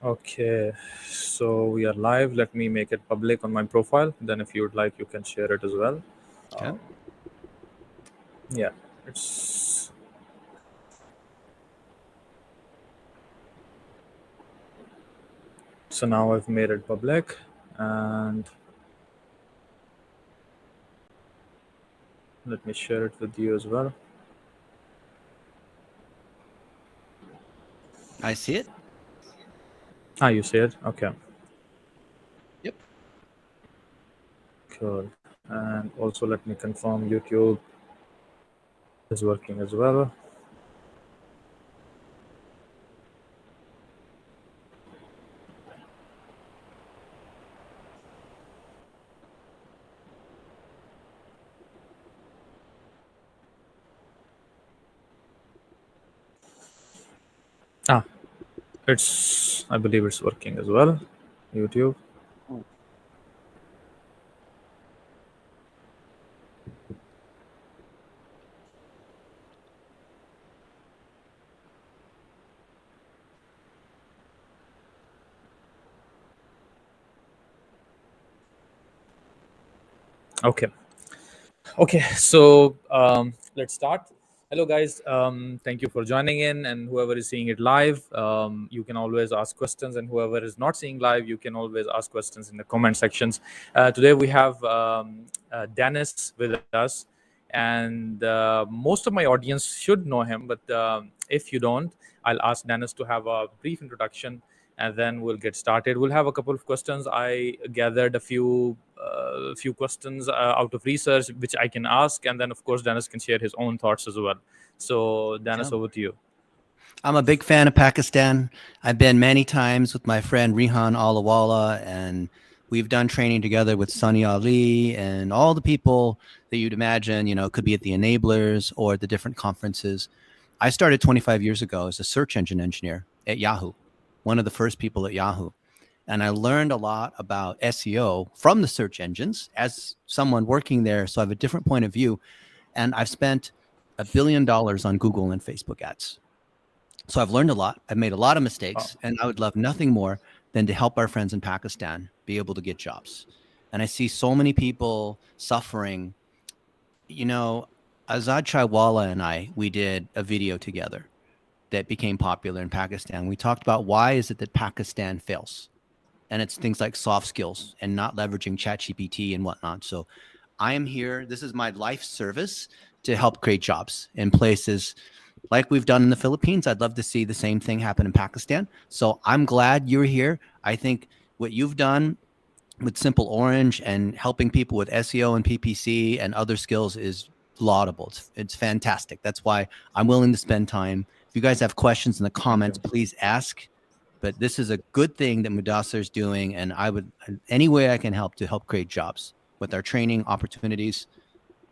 Okay, so we are live. Let me make it public on my profile. Then, if you would like, you can share it as well. Okay. Yeah, it's so now I've made it public, and let me share it with you as well. I see it. Ah, you see it? Okay, Yep. cool. And also, let me confirm YouTube is working as well. Ah, I believe it's working as well. YouTube. Okay. Okay, so let's start. Hello, guys. Thank you for joining in, and whoever is seeing it live, you can always ask questions, and whoever is not seeing live, you can always ask questions in the comment sections. Today we have Dennis with us, and most of my audience should know him, but if you don't, I'll ask Dennis to have a brief introduction, and then we'll get started. We'll have a couple of questions. I gathered a few questions out of research which I can ask, and then of course Dennis can share his own thoughts as well. So Dennis, Yeah. over to you. I'm a big fan of Pakistan. I've been many times with my friend Rihan Alawala, and we've done training together with Sunny Ali and all the people that you'd imagine, could be at the enablers or the different conferences. I started 25 years ago as a search engine engineer at Yahoo, one of the first people at Yahoo. And I learned a lot about SEO from the search engines as someone working there. So I have a different point of view. And I've spent $1 billion on Google and Facebook ads. So I've learned a lot. I've made a lot of mistakes, and I would love nothing more than to help our friends in Pakistan be able to get jobs. And I see so many people suffering. Azad Chaiwala and we did a video together that became popular in Pakistan. We talked about why is it that Pakistan fails? And it's things like soft skills and not leveraging ChatGPT and whatnot. So I am here. This is my life service to help create jobs in places like we've done in the Philippines. I'd love to see the same thing happen in Pakistan. So I'm glad you're here. I think what you've done with Simple Orange and helping people with SEO and PPC and other skills is laudable. It's fantastic. That's why I'm willing to spend time. If you guys have questions in the comments, please ask. But this is a good thing that Mudassar is doing, and I would, any way I can help to help create jobs with our training opportunities.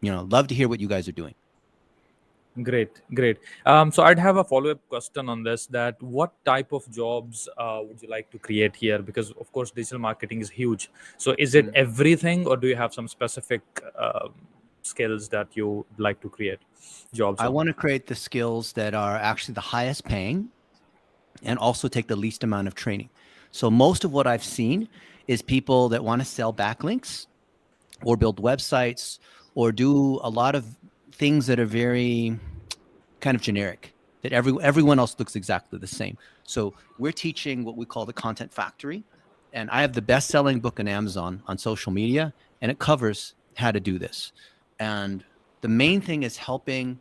Love to hear what you guys are doing. Great. So I'd have a follow-up question on this: that what type of jobs would you like to create here? Because of course, digital marketing is huge. So is it everything, or do you have some specific skills that you like to create jobs I on? want to create the skills that are actually the highest paying and also take the least amount of training. So most of what I've seen is people that want to sell backlinks or build websites or do a lot of things that are very kind of generic, that everyone else looks exactly the same. So we're teaching what we call the content factory. And I have the best-selling book on Amazon on social media, and it covers how to do this. And the main thing is helping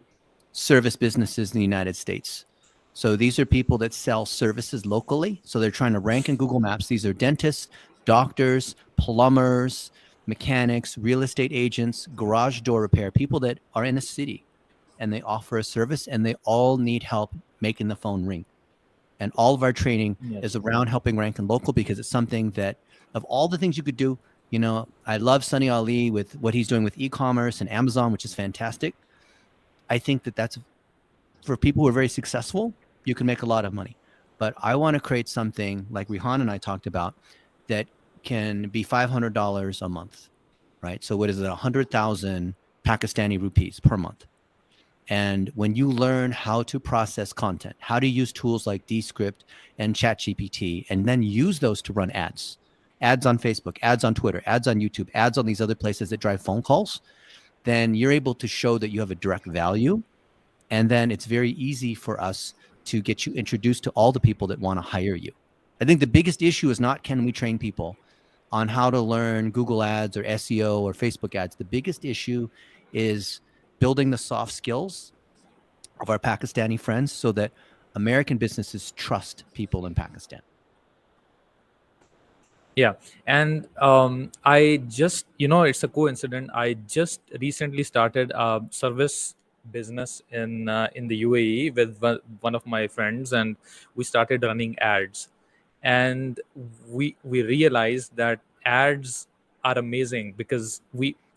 service businesses in the United States. So these are people that sell services locally. So they're trying to rank in Google Maps. These are dentists, doctors, plumbers, mechanics, real estate agents, garage door repair, people that are in a city and they offer a service and they all need help making the phone ring. And all of our training is around helping rank in local because it's something that of all the things you could do, I love Sunny Ali with what he's doing with e-commerce and Amazon, which is fantastic. I think that that's for people who are very successful, you can make a lot of money. But I want to create something like Rihan and I talked about that can be $500 a month, right? So what is it? 100,000 Pakistani rupees per month. And when you learn how to process content, how to use tools like Descript and ChatGPT, and then use those to run ads on Facebook, ads on Twitter, ads on YouTube, ads on these other places that drive phone calls, then you're able to show that you have a direct value. And then it's very easy for us to get you introduced to all the people that want to hire you. I think the biggest issue is not can we train people on how to learn Google ads or SEO or Facebook ads. The biggest issue is building the soft skills of our Pakistani friends so that American businesses trust people in Pakistan. Yeah, and I just, it's a coincidence. I just recently started a service business in the UAE with one of my friends, and we started running ads, and we realized that ads are amazing because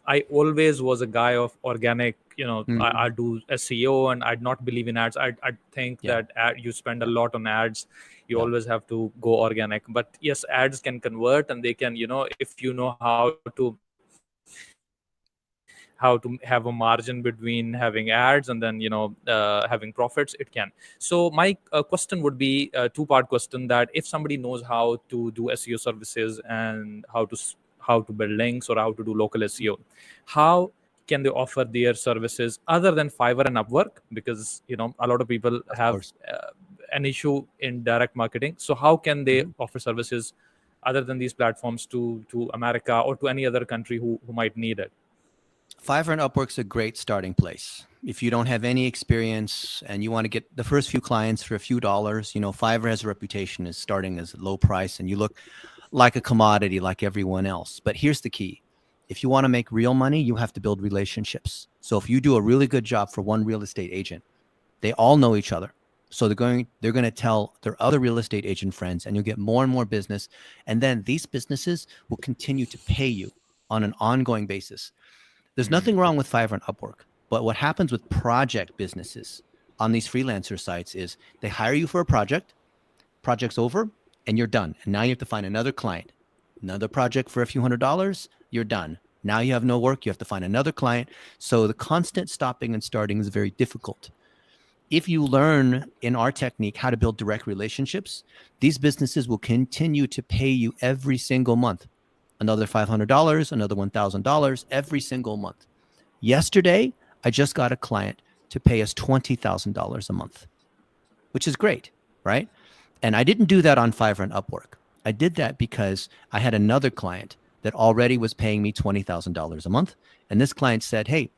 I always was a guy of organic. I do SEO, and I'd not believe in ads. I'd think that you spend a lot on ads. You always have to go organic. But yes, ads can convert, and they can, if you know how to have a margin between having ads and then having profits, it can. So my question would be a two-part question, that if somebody knows how to do SEO services and how to build links or how to do local SEO, how can they offer their services other than Fiverr and Upwork? Because a lot of people have an issue in direct marketing. So how can they offer services other than these platforms to America or to any other country who might need it? Fiverr and Upwork's a great starting place. If you don't have any experience and you want to get the first few clients for a few dollars, Fiverr has a reputation as starting as a low price and you look like a commodity like everyone else. But here's the key. If you want to make real money, you have to build relationships. So if you do a really good job for one real estate agent, they all know each other. So they're going to tell their other real estate agent friends, and you'll get more and more business. And then these businesses will continue to pay you on an ongoing basis. There's nothing wrong with Fiverr and Upwork, but what happens with project businesses on these freelancer sites is they hire you for a project's over, and you're done. And now you have to find another client, another project for a few $100s, you're done. Now you have no work, you have to find another client. So the constant stopping and starting is very difficult. If you learn in our technique how to build direct relationships, these businesses will continue to pay you every single month. Another $500, another $1,000 every single month. Yesterday, I just got a client to pay us $20,000 a month, which is great, right? And I didn't do that on Fiverr and Upwork. I did that because I had another client that already was paying me $20,000 a month. And this client said, hey,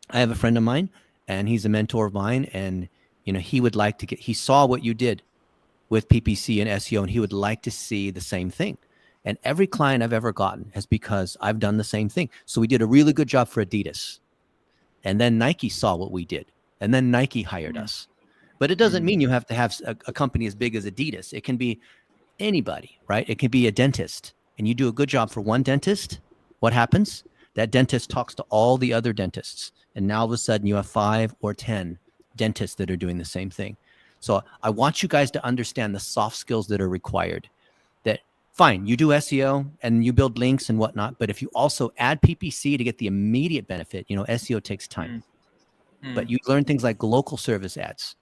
I have a friend of mine and he's a mentor of mine. And, he would like to he saw what you did with PPC and SEO, and he would like to see the same thing. And every client I've ever gotten has because I've done the same thing. So we did a really good job for Adidas. And then Nike saw what we did. And then Nike hired us. But it doesn't mean you have to have a company as big as Adidas. It can be anybody, right? It could be a dentist. And you do a good job for one dentist. What happens? That dentist talks to all the other dentists. And now all of a sudden you have 5 or 10 dentists that are doing the same thing. So I want you guys to understand the soft skills that are required. That fine, you do SEO and you build links and whatnot, but if you also add PPC to get the immediate benefit, SEO takes time. But you learn things like local service ads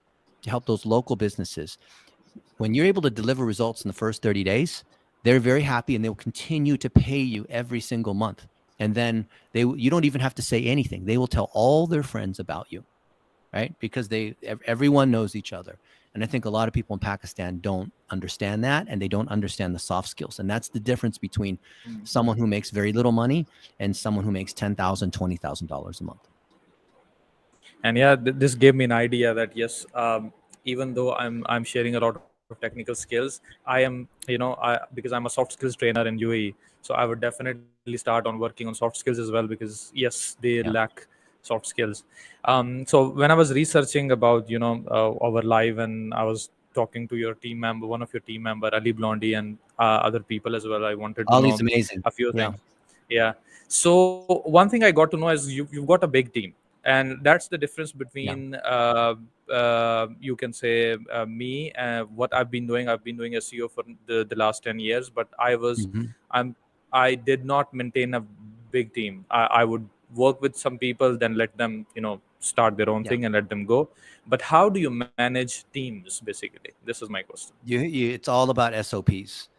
to help those local businesses. When you're able to deliver results in the first 30 days, they're very happy and they'll continue to pay you every single month. And then you don't even have to say anything. They will tell all their friends about you, right? Because everyone knows each other. And I think a lot of people in Pakistan don't understand that, and they don't understand the soft skills. And that's the difference between someone who makes very little money and someone who makes $10,000, $20,000 a month. And yeah, this gave me an idea that yes, even though I'm sharing a lot of technical skills, I am, because I'm a soft skills trainer in UAE, so I would definitely start on working on soft skills as well, because yes, they lack soft skills. So when I was researching about our live, and I was talking to your team member, one of your team member, Ali Blondie, and other people as well, I wanted to Ali's know amazing. a few things. Yeah. So one thing I got to know is you've got a big team, and that's the difference between you can say me and what I've been doing. I've been doing SEO for the last 10 years, but I did not maintain a big team. I would work with some people, then let them, start their own Yeah. thing and let them go. But how do you manage teams, basically? This is my question. It's all about SOPs.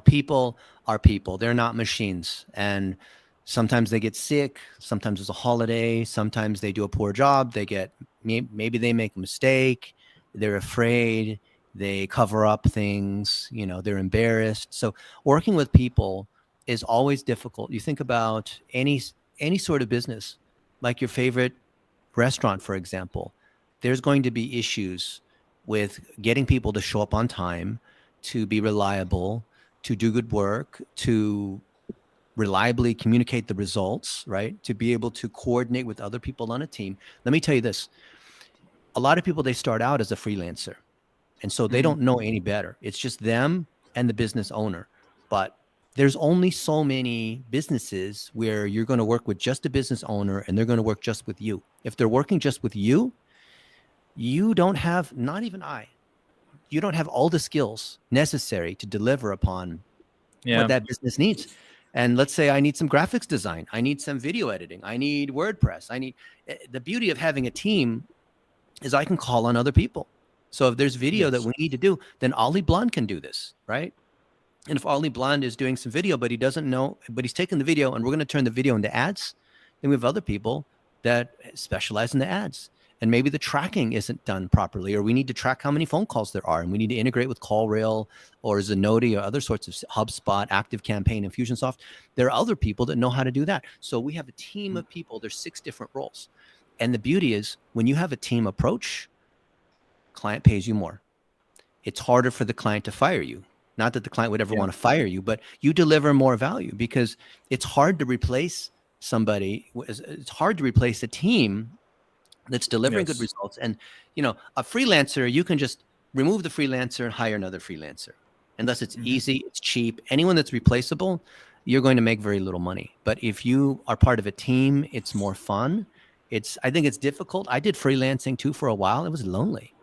People are people. They're not machines. And sometimes they get sick. Sometimes it's a holiday. Sometimes they do a poor job. Maybe they make a mistake. They're afraid. They cover up things. They're embarrassed. So working with people is always difficult. You think about any sort of business, like your favorite restaurant, for example. There's going to be issues with getting people to show up on time, to be reliable, to do good work, to reliably communicate the results, right? To be able to coordinate with other people on a team. Let me tell you this. A lot of people, they start out as a freelancer, and so they don't know any better. It's just them and the business owner. But there's only so many businesses where you're going to work with just a business owner and they're going to work just with you. If they're working just with you, you don't have, not even you don't have all the skills necessary to deliver upon what that business needs. And let's say I need some graphics design. I need some video editing. I need WordPress. The beauty of having a team is I can call on other people. So if there's video that we need to do, then Ali Blonde can do this, right? And if Ali Blonde is doing some video, but he doesn't know, but he's taking the video and we're going to turn the video into ads, then we have other people that specialize in the ads. And maybe the tracking isn't done properly, or we need to track how many phone calls there are, and we need to integrate with CallRail or Zenoti or other sorts of HubSpot, ActiveCampaign, Infusionsoft. There are other people that know how to do that. So we have a team of people. There's 6 different roles. And the beauty is when you have a team approach, client pays you more. It's harder for the client to fire you. Not that the client would ever want to fire you, but you deliver more value because it's hard to replace somebody. It's hard to replace a team that's delivering good results. And, a freelancer, you can just remove the freelancer and hire another freelancer. And thus it's easy, it's cheap. Anyone that's replaceable, you're going to make very little money. But if you are part of a team, it's more fun. I think it's difficult. I did freelancing too for a while. It was lonely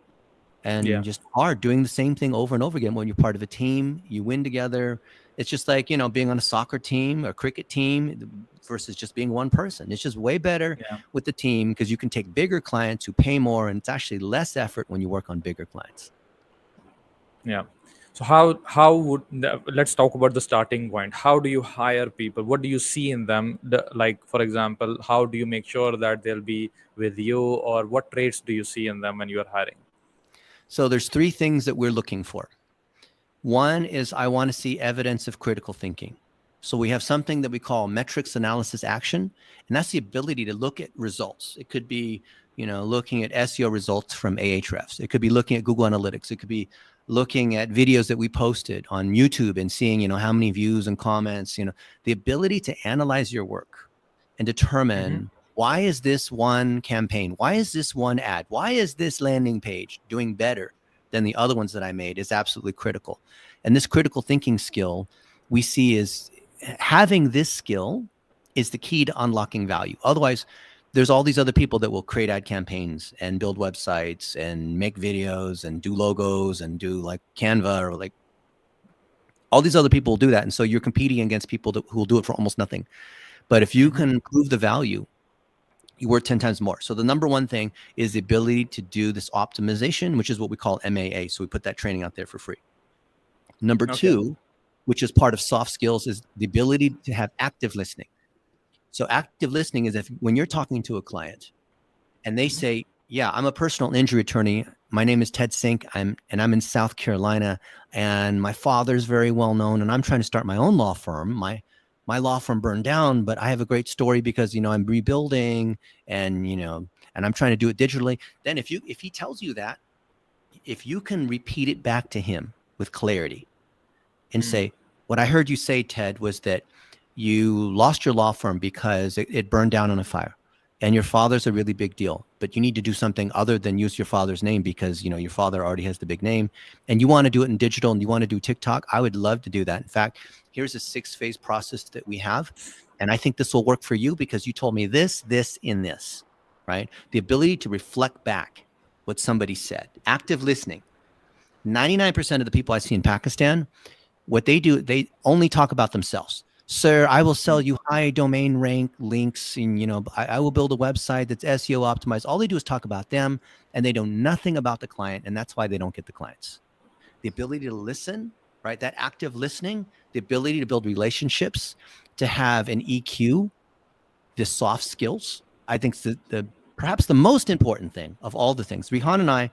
and just hard doing the same thing over and over again. When you're part of a team, you win together. It's just like, being on a soccer team or cricket team versus just being one person. It's just way better with the team because you can take bigger clients who pay more, and it's actually less effort when you work on bigger clients. Yeah. So let's talk about the starting point. How do you hire people? What do you see in them? Like, for example, how do you make sure that they'll be with you, or what traits do you see in them when you are hiring? So there's 3 things that we're looking for. One is I want to see evidence of critical thinking. So we have something that we call metrics analysis action, and that's the ability to look at results. It could be, looking at SEO results from Ahrefs. It could be looking at Google Analytics. It could be looking at videos that we posted on YouTube and seeing, how many views and comments, the ability to analyze your work and determine why is this one campaign? Why is this one ad? Why is this landing page doing better than the other ones that I made is absolutely critical. And this critical thinking skill we see is having this skill is the key to unlocking value. Otherwise, there's all these other people that will create ad campaigns and build websites and make videos and do logos and do like Canva or like all these other people will do that. And so you're competing against people who will do it for almost nothing. But if you can prove the value, you work 10 times more. So the number one thing is the ability to do this optimization, which is what we call MAA. So we put that training out there for free. Number two, which is part of soft skills, is the ability to have active listening. So active listening is when you're talking to a client and they say, yeah, I'm a personal injury attorney. My name is Ted Sink. I'm in South Carolina, and my father's very well known, and I'm trying to start my own law firm. My law firm burned down, but I have a great story because, I'm rebuilding and, and I'm trying to do it digitally. Then if he tells you that, if you can repeat it back to him with clarity and say, what I heard you say, Ted, was that you lost your law firm because it burned down in a fire, and your father's a really big deal, but you need to do something other than use your father's name because, your father already has the big name, and you want to do it in digital and you want to do TikTok. I would love to do that. In fact, here's a 6-phase process that we have. And I think this will work for you because you told me this, in this, right? The ability to reflect back what somebody said, active listening. 99% of the people I see in Pakistan, what they do, they only talk about themselves. sir, I will sell you high domain rank links, and I will build a website that's SEO optimized. All they do is talk about them, and they know nothing about the client, and that's why they don't get the clients. The ability to listen, right? That active listening, the ability to build relationships, to have an EQ, the soft skills, I think is the perhaps the most important thing of all the things. Rihan and I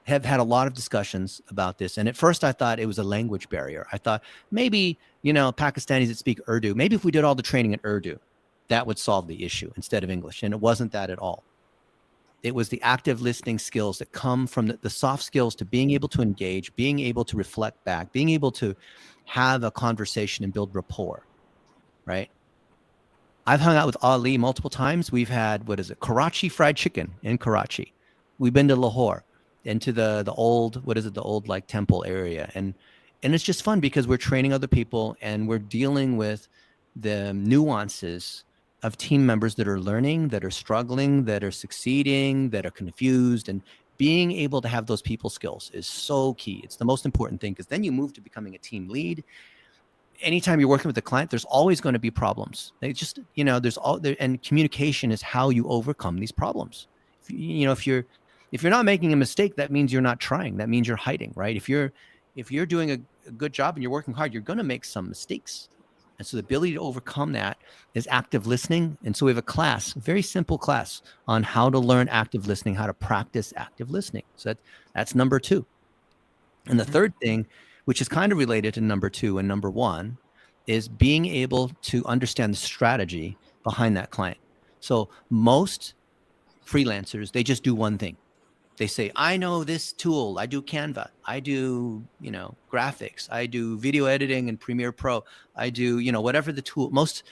have had a lot of discussions about this. And at first I thought it was a language barrier. I thought maybe, Pakistanis that speak Urdu, maybe if we did all the training in Urdu, that would solve the issue instead of English. And it wasn't that at all. It was the active listening skills that come from the soft skills to being able to engage, being able to reflect back, being able to have a conversation and build rapport, right? I've hung out with Ali multiple times. We've had, Karachi fried chicken in Karachi. We've been to Lahore, into the old, the old like temple area. And it's just fun because we're training other people and we're dealing with the nuances of team members that are learning, that are struggling, that are succeeding, that are confused. And being able to have those people skills is so key. It's the most important thing, because then you move to becoming a team lead. Anytime you're working with a client, there's always going to be problems. They just, and communication is how you overcome these problems. If you're not making a mistake, that means you're not trying. That means you're hiding, right? If you're doing a good job and you're working hard, you're going to make some mistakes. And so the ability to overcome that is active listening. And so we have a class, a very simple class on how to learn active listening, how to practice active listening. So that's number 2. And the third thing, which is kind of related to number 2 and number 1, is being able to understand the strategy behind that client. So most freelancers, they just do one thing. They say, I know this tool. I do Canva. I do, graphics. I do video editing and Premiere Pro. I do, whatever the tool. Most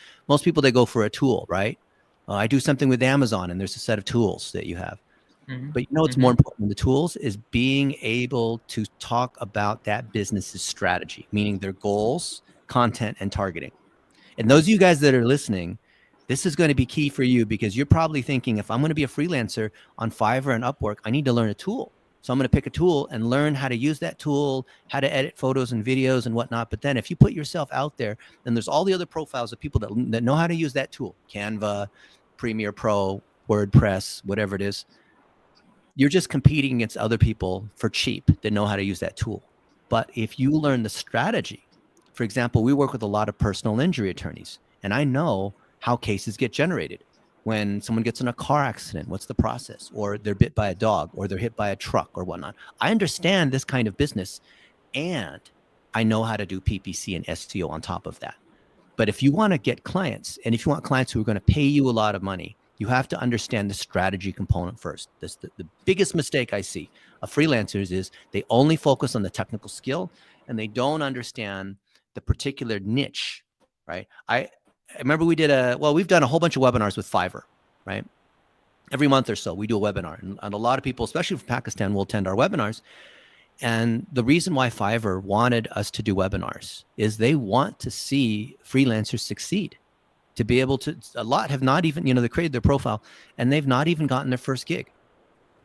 people, they go for a tool, right? I do something with Amazon, and there's a set of tools that you have. But what's more important than the tools is being able to talk about that business's strategy, meaning their goals, content, and targeting. And those of you guys that are listening, this is going to be key for you, because you're probably thinking, if I'm going to be a freelancer on Fiverr and Upwork, I need to learn a tool. So I'm going to pick a tool and learn how to use that tool, how to edit photos and videos and whatnot. But then if you put yourself out there, then there's all the other profiles of people that know how to use that tool, Canva, Premiere Pro, WordPress, whatever it is. You're just competing against other people for cheap that know how to use that tool. But if you learn the strategy, for example, we work with a lot of personal injury attorneys, and I know how cases get generated. When someone gets in a car accident, what's the process? Or they're bit by a dog, or they're hit by a truck or whatnot. I understand this kind of business, and I know how to do PPC and SEO on top of that. But if you want to get clients, and if you want clients who are going to pay you a lot of money, you have to understand the strategy component first. That's the biggest mistake I see of freelancers is they only focus on the technical skill, and they don't understand the particular niche, right? I remember we've done a whole bunch of webinars with Fiverr, right? Every month or so, we do a webinar. And a lot of people, especially from Pakistan, will attend our webinars. And the reason why Fiverr wanted us to do webinars is they want to see freelancers succeed. To be able to, a lot have not even, they created their profile and they've not even gotten their first gig,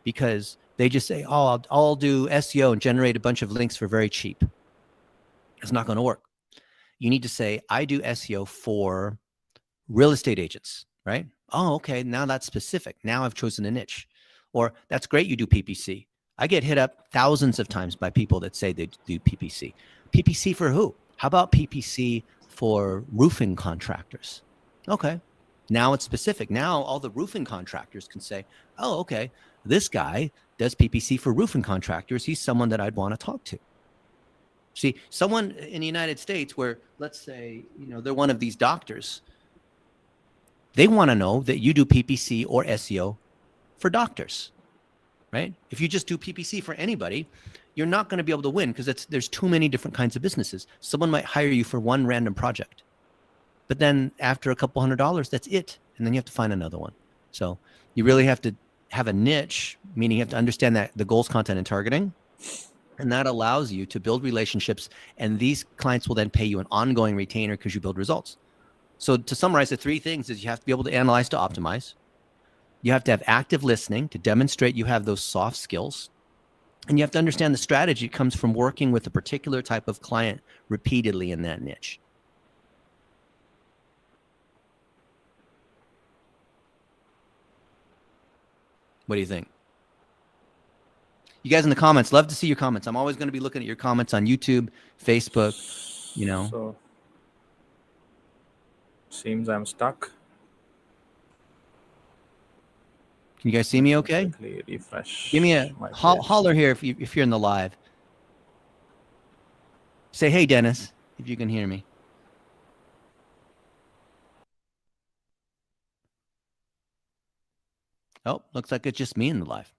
because they just say, oh, I'll do SEO and generate a bunch of links for very cheap. It's not going to work. You need to say, I do SEO for real estate agents, right? Oh, okay. Now that's specific. Now I've chosen a niche. Or that's great, you do PPC. I get hit up thousands of times by people that say they do PPC. PPC for who? How about PPC for roofing contractors? Okay. Now it's specific. Now all the roofing contractors can say, oh, okay, this guy does PPC for roofing contractors. He's someone that I'd want to talk to. See, someone in the United States where, let's say, they're one of these doctors, they want to know that you do PPC or SEO for doctors, right? If you just do PPC for anybody, you're not going to be able to win, because there's too many different kinds of businesses. Someone might hire you for one random project, but then after a couple $100, that's it. And then you have to find another one. So you really have to have a niche, meaning you have to understand that the goals, content, and targeting. And that allows you to build relationships, and these clients will then pay you an ongoing retainer because you build results. So to summarize, the 3 things is you have to be able to analyze to optimize. You have to have active listening to demonstrate you have those soft skills. And you have to understand the strategy comes from working with a particular type of client repeatedly in that niche. What do you think? You guys in the comments, love to see your comments. I'm always going to be looking at your comments on YouTube, Facebook, you know. So seems I'm stuck. Can you guys see me okay? Quickly refresh. Give me a my page. holler here if you're in the live. Say, hey, Dennis, if you can hear me. Oh, looks like it's just me in the live.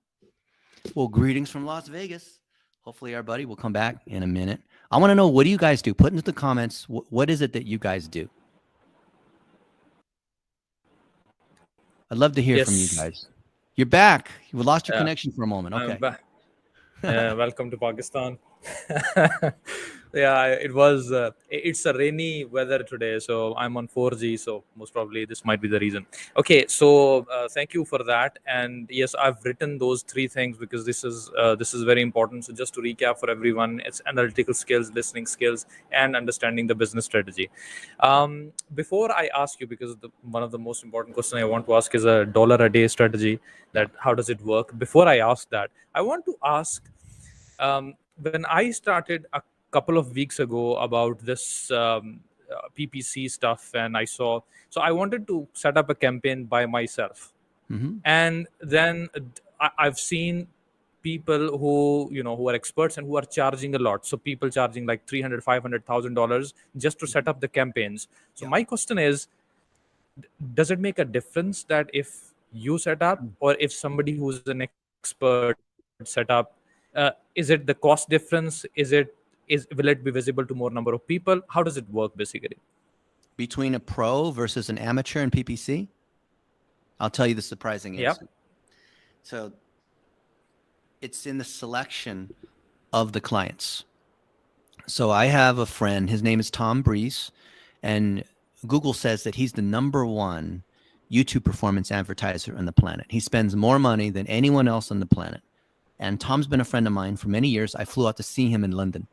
Well, greetings from Las Vegas. Hopefully our buddy will come back in a minute. I want to know, what do you guys do? Put into the comments, what is it that you guys do? I'd love to hear from you guys. You're back. You lost your connection for a moment. Okay. I'm back. Welcome to Pakistan. Yeah, it was. It's a rainy weather today, so I'm on 4G. So most probably this might be the reason. Okay, so thank you for that. And yes, I've written those 3 things because this is very important. So just to recap for everyone, it's analytical skills, listening skills, and understanding the business strategy. Before I ask you, because one of the most important questions I want to ask is a dollar a day strategy. That how does it work? Before I ask that, I want to ask. When I started a couple of weeks ago about this PPC stuff, and so I wanted to set up a campaign by myself. Mm-hmm. And then I've seen people who are experts and who are charging a lot. So people charging like $300,000, $500,000 just to set up the campaigns. So my question is, does it make a difference that if you set up or if somebody who's an expert set up? Is it the cost difference? Will it be visible to more number of people? How does it work basically? Between a pro versus an amateur in PPC? I'll tell you the surprising answer. So it's in the selection of the clients. So I have a friend, his name is Tom Breeze, and Google says that he's the #1 YouTube performance advertiser on the planet. He spends more money than anyone else on the planet. And Tom's been a friend of mine for many years. I flew out to see him in London.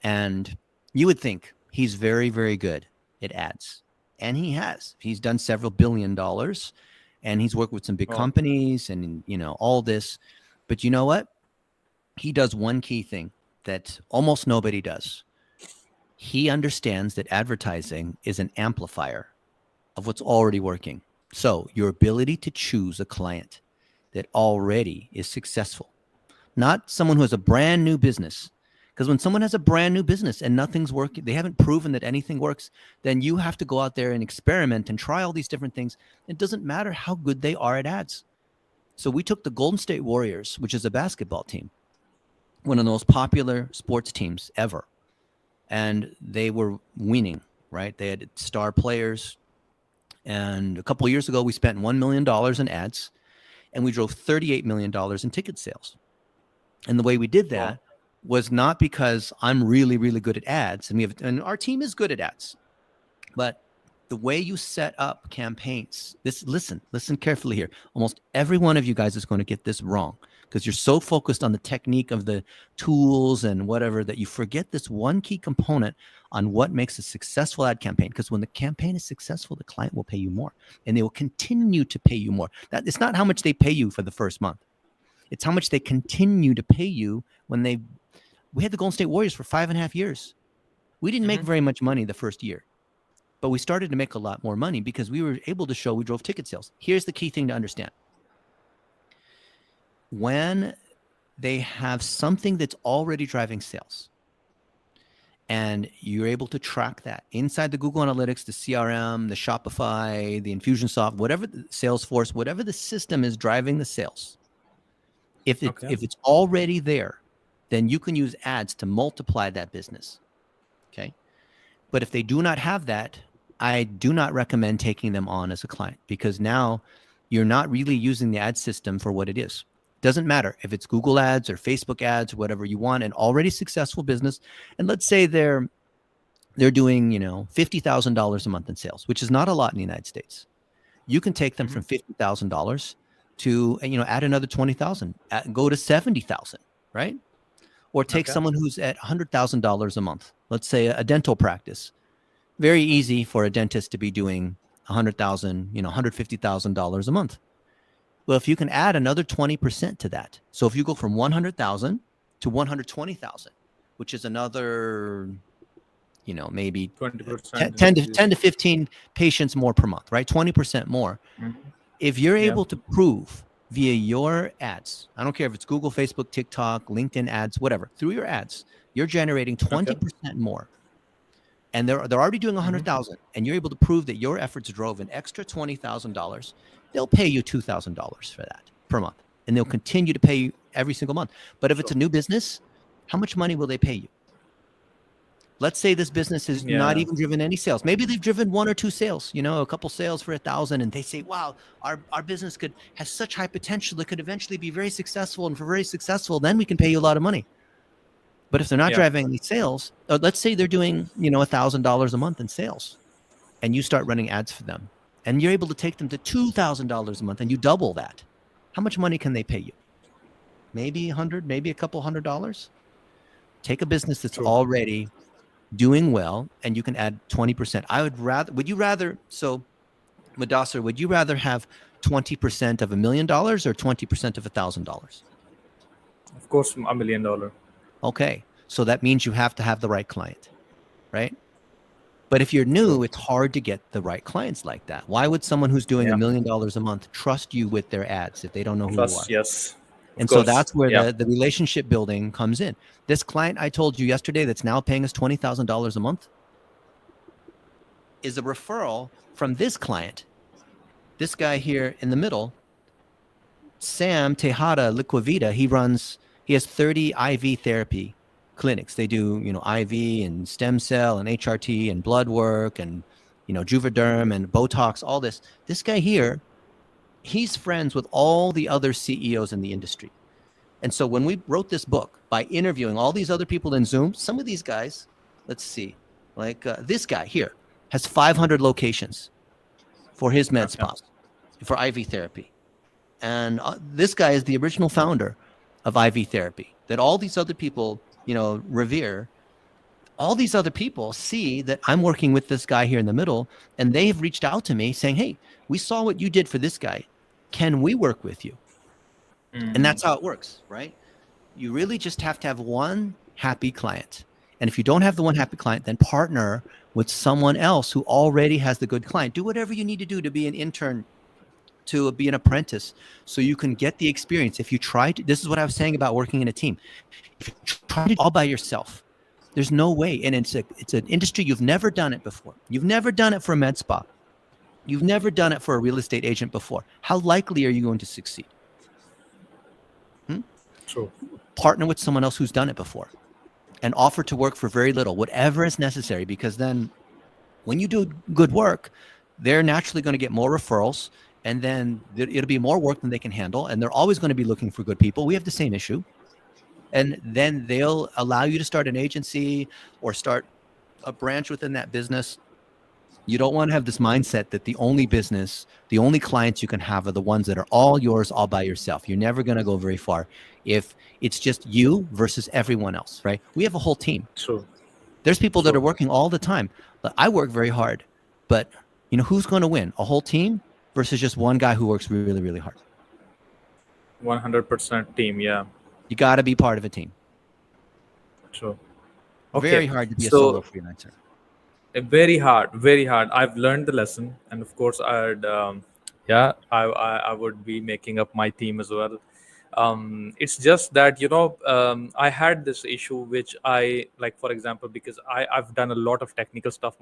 And you would think he's very, very good at ads. And he has. He's done several $1 billion. And he's worked with some big companies and, all this. But you know what? He does one key thing that almost nobody does. He understands that advertising is an amplifier of what's already working. So your ability to choose a client that already is successful. Not someone who has a brand new business. Because when someone has a brand new business and nothing's working, they haven't proven that anything works, then you have to go out there and experiment and try all these different things. It doesn't matter how good they are at ads. So we took the Golden State Warriors, which is a basketball team, one of the most popular sports teams ever. And they were winning, right? They had star players. And a couple of years ago, we spent $1 million in ads, and we drove $38 million in ticket sales. And the way we did that was not because I'm really, really good at ads, and our team is good at ads, but the way you set up campaigns. Listen carefully here. Almost every one of you guys is going to get this wrong because you're so focused on the technique of the tools and whatever that you forget this one key component on what makes a successful ad campaign. Because when the campaign is successful, the client will pay you more, and they will continue to pay you more. That it's not how much they pay you for the first month. It's how much they continue to pay you when we had the Golden State Warriors for 5.5 years. We didn't make very much money the first year, but we started to make a lot more money because we were able to show we drove ticket sales. Here's the key thing to understand. When they have something that's already driving sales and you're able to track that inside the Google Analytics, the CRM, the Shopify, the Infusionsoft, whatever the Salesforce, whatever the system is driving the sales, if it's already there, then you can use ads to multiply that business. Okay. But if they do not have that, I do not recommend taking them on as a client because now you're not really using the ad system for what it is. Doesn't matter if it's Google ads or Facebook ads or whatever you want, an already successful business. And let's say they're doing, $50,000 a month in sales, which is not a lot in the United States. You can take them from $50,000 to, add another 20,000, go to 70,000, right? Or take someone who's at $100,000 a month. Let's say a dental practice. Very easy for a dentist to be doing $100,000, $150,000 a month. Well, if you can add another 20% to that, so if you go from 100,000 to 120,000, which is another, maybe 20% 10 to increase. 15 patients more per month, right? 20% more. Mhm. If you're Yeah. able to prove via your ads, I don't care if it's Google, Facebook, TikTok, LinkedIn ads, whatever, through your ads, you're generating 20% more. And they're already doing 100,000, and you're able to prove that your efforts drove an extra $20,000, they'll pay you $2,000 for that per month, and they'll continue to pay you every single month. But if it's a new business, how much money will they pay you? Let's say this business has not Yeah. even driven any sales. Maybe they've driven 1 or 2 sales, a couple sales for 1,000, and they say, "Wow, our business has such high potential; it could eventually be very successful. And for very successful, then we can pay you a lot of money." But if they're not Yeah. driving any sales, let's say they're doing, $1,000 a month in sales, and you start running ads for them, and you're able to take them to $2,000 a month, and you double that. How much money can they pay you? Maybe 100, maybe a couple $100. Take a business that's True. already doing well, and you can add 20%. Would you rather, so Mudassir, would you rather have 20% of $1 million or 20% of $1,000? Of course, $1 million. Okay. So that means you have to have the right client, right? But if you're new, True. it's hard to get the right clients like that. Why would someone who's doing Yeah. $1 million a month trust you with their ads if they don't know who you are? Trust. Yes. Of And so course. that's where Yeah. the relationship building comes in. This client I told you yesterday that's now paying us $20,000 a month is a referral from this client. This guy here in the middle, Sam Tejada Liquivita, he has 30 IV therapy clinics. They do, IV and stem cell and HRT and blood work and, Juvederm and Botox, all this. This guy here, he's friends with all the other CEOs in the industry. And so when we wrote this book, by interviewing all these other people in Zoom, some of these guys, let's see, like this guy here has 500 locations for his med Okay. spas, for IV therapy. And this guy is the original founder of IV therapy that all these other people, revere. All these other people see that I'm working with this guy here in the middle, and they've reached out to me saying, "Hey, we saw what you did for this guy. Can we work with you?" And that's how it works, right? You really just have to have one happy client. And if you don't have the one happy client, then partner with someone else who already has the good client. Do whatever you need to do to be an intern, to be an apprentice, so you can get the experience. If you try to, this is what I was saying about working in a team. If you try to do it all by yourself, there's no way. And it's an industry you've never done it before. You've never done it for a med spa. You've never done it for a real estate agent before. How likely are you going to succeed? True. Partner with someone else who's done it before and offer to work for very little, whatever is necessary, because then when you do good work, they're naturally going to get more referrals, and then it'll be more work than they can handle, and they're always going to be looking for good people. We have the same issue. And then they'll allow you to start an agency or start a branch within that business. You don't want to have this mindset that the only clients you can have are the ones that are all yours, all by yourself. You're never going to go very far if it's just you versus everyone else, right? We have a whole team. True. There's people that are working all the time. I work very hard, but who's going to win? A whole team versus just one guy who works really, really hard. 100% team. Yeah. You got to be part of a team. True. Very hard to be a solo freelancer. Very hard, very hard. I've learned the lesson, and of course, I would be making up my team as well. It's just that I had this issue, which I like, for example, because I've done a lot of technical stuff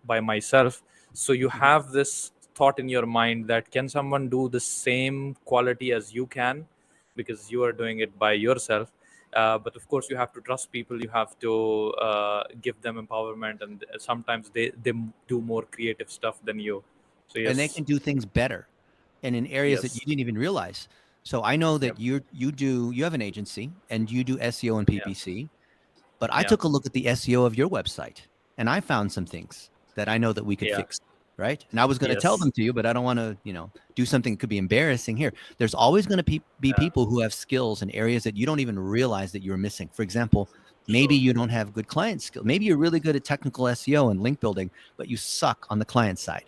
by myself. So you have this thought in your mind that can someone do the same quality as you can, because you are doing it by yourself. But of course, you have to trust people. You have to give them empowerment, and sometimes they do more creative stuff than you. So yes. And they can do things better, and in areas that Yes. you didn't even realize. So I know that you have an agency and you do SEO and PPC, but I took a look at the SEO of your website, and I found some things that I know that we could fix. Right. And I was going to tell them to you, but I don't want to, do something that could be embarrassing here. There's always going to be people who have skills in areas that you don't even realize that you're missing. For example, maybe you don't have good client skills. Maybe you're really good at technical SEO and link building, but you suck on the client side,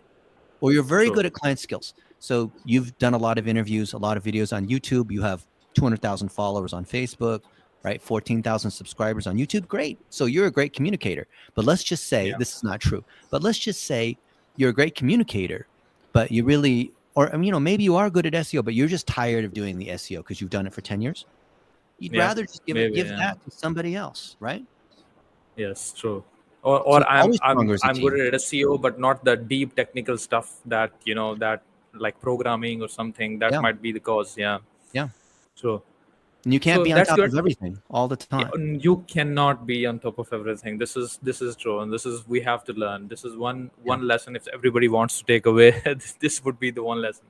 or you're very good at client skills. So you've done a lot of interviews, a lot of videos on YouTube. You have 200,000 followers on Facebook, right? 14,000 subscribers on YouTube. Great. So you're a great communicator. But let's just say this is not true. But let's just say you're a great communicator, but you really, or maybe you are good at SEO, but you're just tired of doing the SEO because you've done it for 10 years. You'd rather just give that to somebody else, right? Yes, true. Or I'm good at SEO, but not the deep technical stuff that that like programming or something that might be the cause. Yeah. True. And you can't be on top of everything all the time. You cannot be on top of everything. This is true, and we have to learn. This is one lesson. If everybody wants to take away, this would be the one lesson.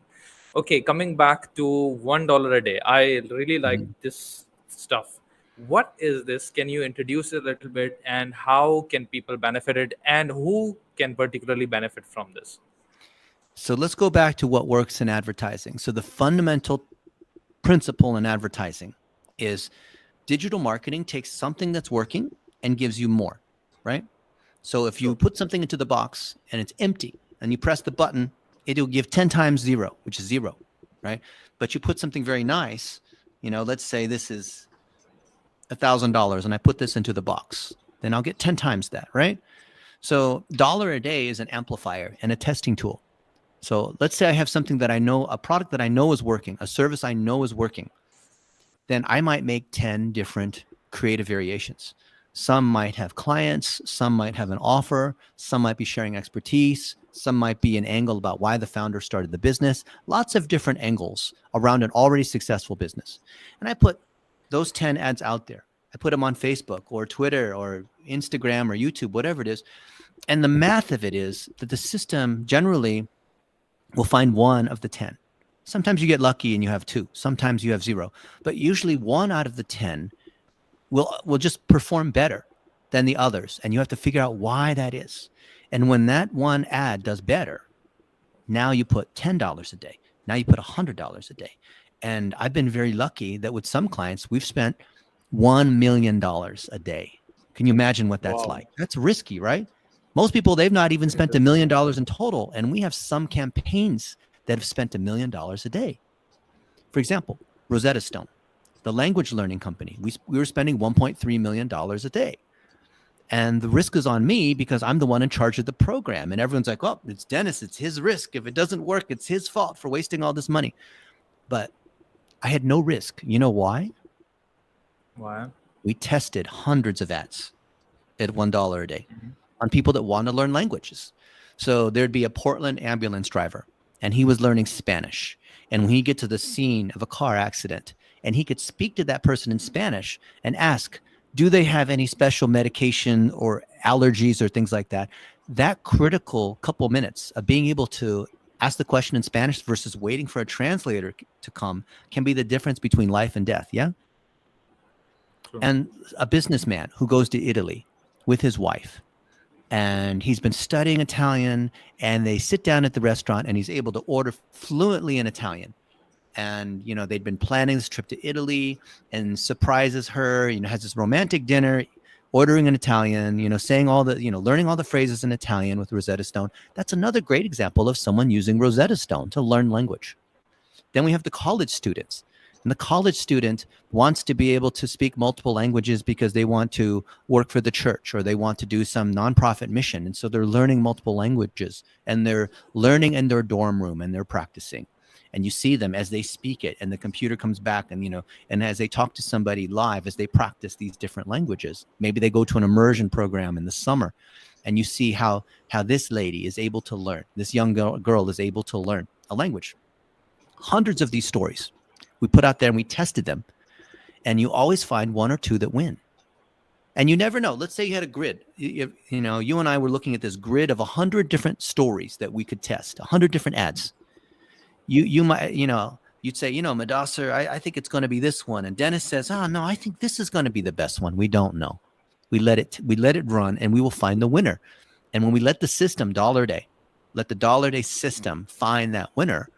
Okay, coming back to $1 a day. I really like this stuff. What is this? Can you introduce it a little bit, and how can people benefit it, and who can particularly benefit from this? So let's go back to what works in advertising. So the fundamental principle in advertising is digital marketing takes something that's working and gives you more, right? So if you put something into the box and it's empty and you press the button, it'll give 10 times 0, which is 0, right? But you put something very nice, let's say this is $1,000 and I put this into the box, then I'll get 10 times that, right? So $1 a day is an amplifier and a testing tool. So let's say I have something that I know, a product that I know is working, a service I know is working. Then I might make 10 different creative variations. Some might have clients, some might have an offer, some might be sharing expertise, some might be an angle about why the founder started the business, lots of different angles around an already successful business. And I put those 10 ads out there. I put them on Facebook or Twitter or Instagram or YouTube, whatever it is. And the math of it is that the system generally will find one of the 10. Sometimes you get lucky and you have 2. Sometimes you have 0. But usually 1 out of the 10 will just perform better than the others. And you have to figure out why that is. And when that one ad does better, now you put $10 a day. Now you put $100 a day. And I've been very lucky that with some clients, we've spent $1 million a day. Can you imagine what that's like? That's risky, right? Most people, they've not even spent $1 million in total. And we have some campaigns that have spent $1 million a day. For example, Rosetta Stone, the language learning company, we were spending $1.3 million a day. And the risk is on me because I'm the one in charge of the program. And everyone's like, oh, it's Dennis, it's his risk. If it doesn't work, it's his fault for wasting all this money. But I had no risk. You know why? Why? We tested hundreds of ads at $1 a day on people that want to learn languages. So there'd be a Portland ambulance driver, and he was learning Spanish. And when he get to the scene of a car accident, and he could speak to that person in Spanish and ask, do they have any special medication or allergies or things like that? That critical couple minutes of being able to ask the question in Spanish versus waiting for a translator to come can be the difference between life and death. Yeah. Sure. And a businessman who goes to Italy with his wife, and he's been studying Italian, and they sit down at the restaurant and he's able to order fluently in Italian. And, they'd been planning this trip to Italy, and surprises her, has this romantic dinner, ordering in Italian, saying all the, learning all the phrases in Italian with Rosetta Stone. That's another great example of someone using Rosetta Stone to learn language. Then we have the college students. And the college student wants to be able to speak multiple languages because they want to work for the church or they want to do some nonprofit mission. And so they're learning multiple languages, and they're learning in their dorm room, and they're practicing. And you see them as they speak it, and the computer comes back, and, and as they talk to somebody live, as they practice these different languages, maybe they go to an immersion program in the summer, and you see how this lady is able to learn, this young girl is able to learn a language. Hundreds of these stories we put out there, and we tested them, and you always find 1 or 2 that win. And you never know. Let's say you had a grid. You and I were looking at this grid of 100 different stories that we could test, 100 different ads. You might, you'd say, Mudassir, I think it's going to be this one. And Dennis says, oh, no, I think this is going to be the best one. We don't know. We let it run, and we will find the winner. And when we let the system, $1 a day, let the $1 a day system find that winner,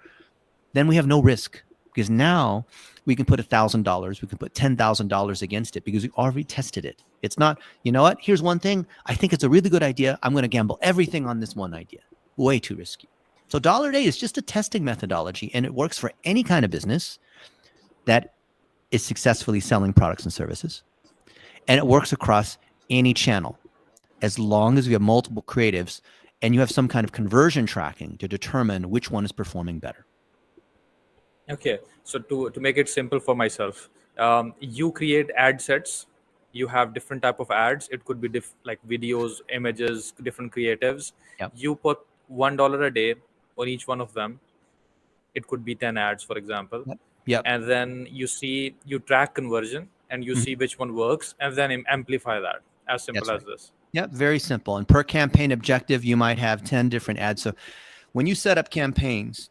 then we have no risk. Because now we can put $1,000, we can put $10,000 against it because we already tested it. It's not, you know what? Here's one thing. I think it's a really good idea. I'm going to gamble everything on this one idea. Way too risky. So dollar a day is just a testing methodology, and it works for any kind of business that is successfully selling products and services. And it works across any channel, as long as you have multiple creatives and you have some kind of conversion tracking to determine which one is performing better. Okay, so to make it simple for myself, you create ad sets. You have different type of ads. It could be like videos, images, different creatives. Yep. You put $1 a day on each one of them. It could be 10 ads, for example. Yep. And then you track conversion and you see which one works, and then amplify that. As simple That's as right. this. Yep, very simple. And per campaign objective, you might have 10 different ads. So when you set up campaigns,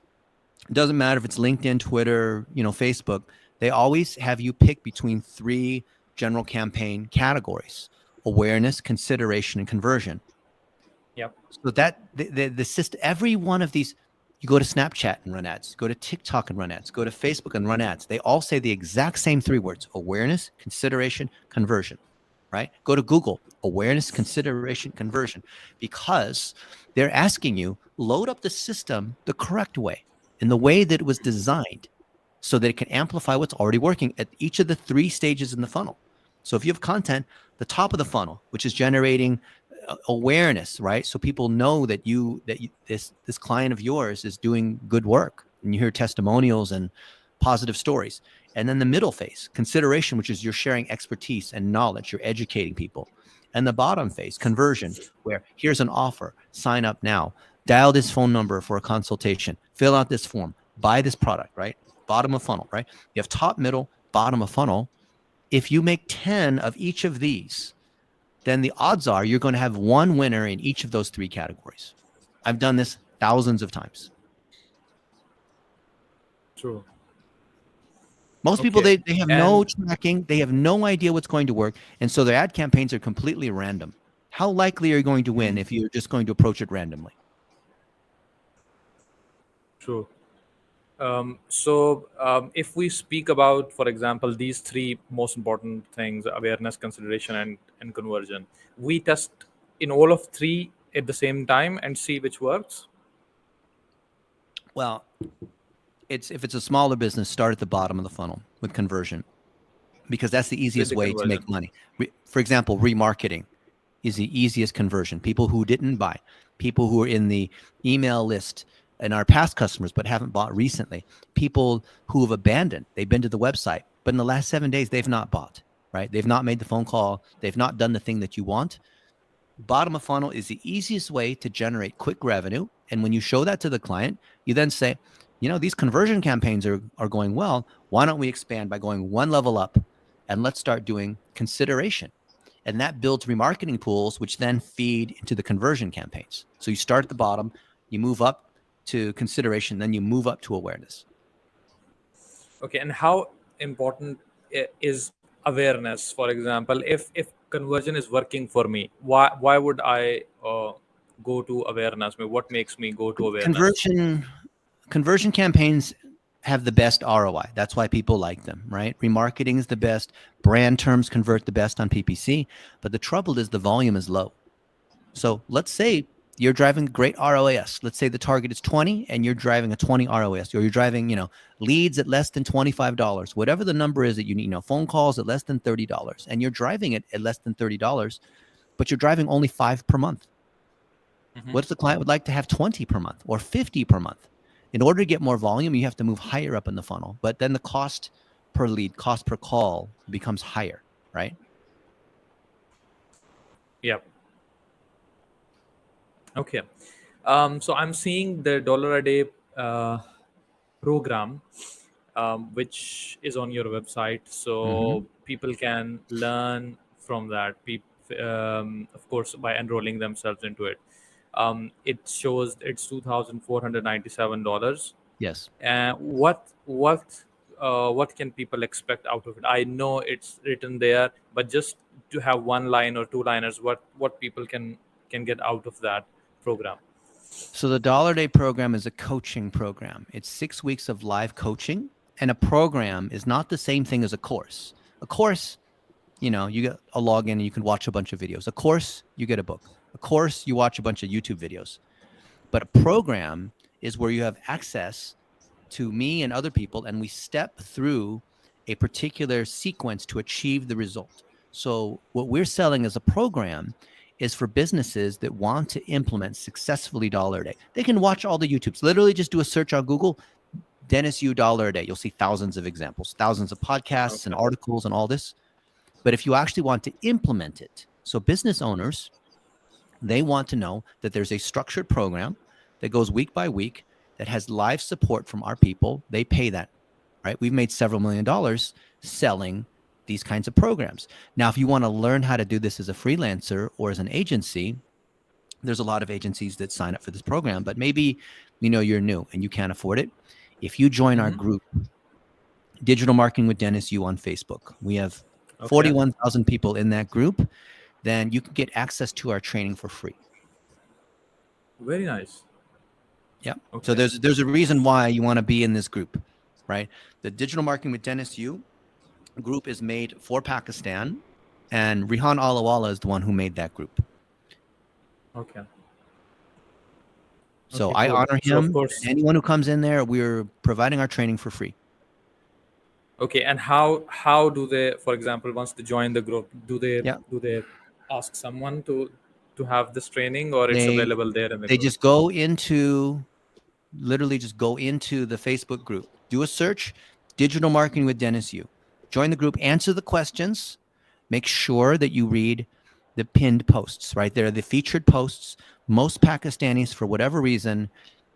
it doesn't matter if it's LinkedIn, Twitter, Facebook, they always have you pick between 3 general campaign categories: awareness, consideration, and conversion. Yep. So that the system, every one of these, you go to Snapchat and run ads, go to TikTok and run ads, go to Facebook and run ads. They all say the exact same 3 words: awareness, consideration, conversion, right? Go to Google, awareness, consideration, conversion, because they're asking you, load up the system the correct way, in the way that it was designed, so that it can amplify what's already working at each of the 3 stages in the funnel. So if you have content, the top of the funnel, which is generating awareness, right? So people know that this client of yours is doing good work, and you hear testimonials and positive stories. And then the middle phase, consideration, which is you're sharing expertise and knowledge, you're educating people. And the bottom phase, conversion, where here's an offer, sign up now, dial this phone number for a consultation, fill out this form, buy this product, right? Bottom of funnel, right? You have top, middle, bottom of funnel. If you make 10 of each of these, then the odds are you're going to have one winner in each of those 3 categories. I've done this thousands of times. True. Most people, they have no tracking. They have no idea what's going to work. And so their ad campaigns are completely random. How likely are you going to win if you're just going to approach it randomly? True. If we speak about, for example, these 3 most important things: awareness, consideration, and conversion, we test in all of 3 at the same time and see which works. Well, if it's a smaller business, start at the bottom of the funnel with conversion, because that's the easiest way to make money. For example, remarketing is the easiest conversion. People who didn't buy, people who are in the email list and are past customers but haven't bought recently, people who have abandoned, they've been to the website, but in the last 7 days, they've not bought, right? They've not made the phone call. They've not done the thing that you want. Bottom of funnel is the easiest way to generate quick revenue. And when you show that to the client, you then say, these conversion campaigns are going well. Why don't we expand by going one level up, and let's start doing consideration? And that builds remarketing pools, which then feed into the conversion campaigns. So you start at the bottom, you move up to consideration, then you move up to awareness. Okay, and how important is awareness? For example, if conversion is working for me, why would I go to awareness? What makes me go to awareness? Conversion campaigns have the best ROI. That's why people like them, right? Remarketing is the best. Brand terms convert the best on PPC. But the trouble is the volume is low. So let's say you're driving great ROAS. Let's say the target is 20 and you're driving a 20 ROAS, or you're driving, leads at less than $25, whatever the number is that you need, phone calls at less than $30, and you're driving it at less than $30, but you're driving only 5 per month. What if the client would like to have 20 per month or 50 per month? In order to get more volume, you have to move higher up in the funnel, but then the cost per lead, cost per call becomes higher, right? Yep. Okay. So I'm seeing the $1 a day program, which is on your website. So people can learn from that. Of course, by enrolling themselves into it. It shows it's $2,497. Yes. What can people expect out of it? I know it's written there, but just to have 1 line or 2 liners, what people can get out of that program? So the $1 a day program is a coaching program. It's 6 weeks of live coaching, and a program is not the same thing as a course. A course, you get a login and you can watch a bunch of videos. A course, you get a book. A course, you watch a bunch of YouTube videos. But a program is where you have access to me and other people, and we step through a particular sequence to achieve the result. So what we're selling as a program is for businesses that want to implement successfully dollar a day. They can watch all the YouTubes. Literally just do a search on Google, Dennis Yu dollar a day. You'll see thousands of examples, thousands of podcasts and articles and all this. But if you actually want to implement it, so business owners, they want to know that there's a structured program that goes week by week that has live support from our people. They pay that, right? We've made several $1 million selling these kinds of programs. Now, if you want to learn how to do this as a freelancer or as an agency, there's a lot of agencies that sign up for this program, but maybe, you're new and you can't afford it. If you join our group, Digital Marketing with Dennis Yu on Facebook, we have 41,000 people in that group, then you can get access to our training for free. Very nice. Yeah. Okay. So there's a reason why you want to be in this group, right? The Digital Marketing with Dennis Yu group is made for Pakistan, and Rihan Alawala is the one who made that group. Okay. So I honor him. So of course, anyone who comes in there, we're providing our training for free. Okay. And how do they, for example, once they join the group, do they ask someone to have this training, or it's available there in the they group? Just literally go into the Facebook group, do a search, Digital Marketing with Dennis Yu. Join the group, answer the questions, make sure that you read the pinned posts, right? They're the featured posts. Most Pakistanis, for whatever reason,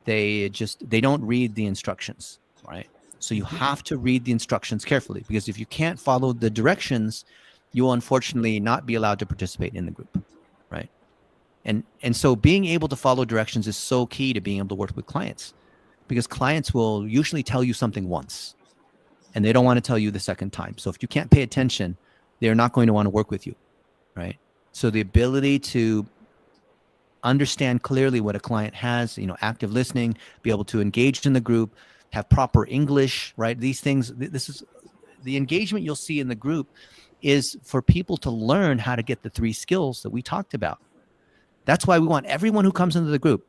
they don't read the instructions, right? So you have to read the instructions carefully, because if you can't follow the directions, you will unfortunately not be allowed to participate in the group, right? And so being able to follow directions is so key to being able to work with clients, because clients will usually tell you something once and they don't want to tell you the second time. So if you can't pay attention, they're not going to want to work with you, right? So the ability to understand clearly what a client has, active listening, be able to engage in the group, have proper English, right? These things, this is the engagement you'll see in the group is for people to learn how to get the 3 skills that we talked about. That's why we want everyone who comes into the group,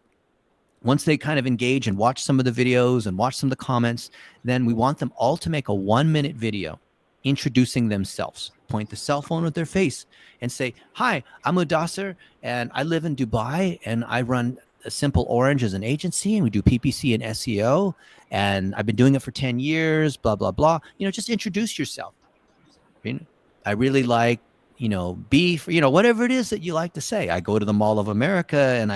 once they kind of engage and watch some of the videos and watch some of the comments, then we want them all to make a 1-minute video introducing themselves. Point the cell phone at their face and say, "Hi, I'm Udasser, and I live in Dubai, and I run a Simple Orange as an agency, and we do PPC and SEO, and I've been doing it for 10 years, blah, blah, blah." Just introduce yourself. I really like, beef, whatever it is that you like to say. I go to the Mall of America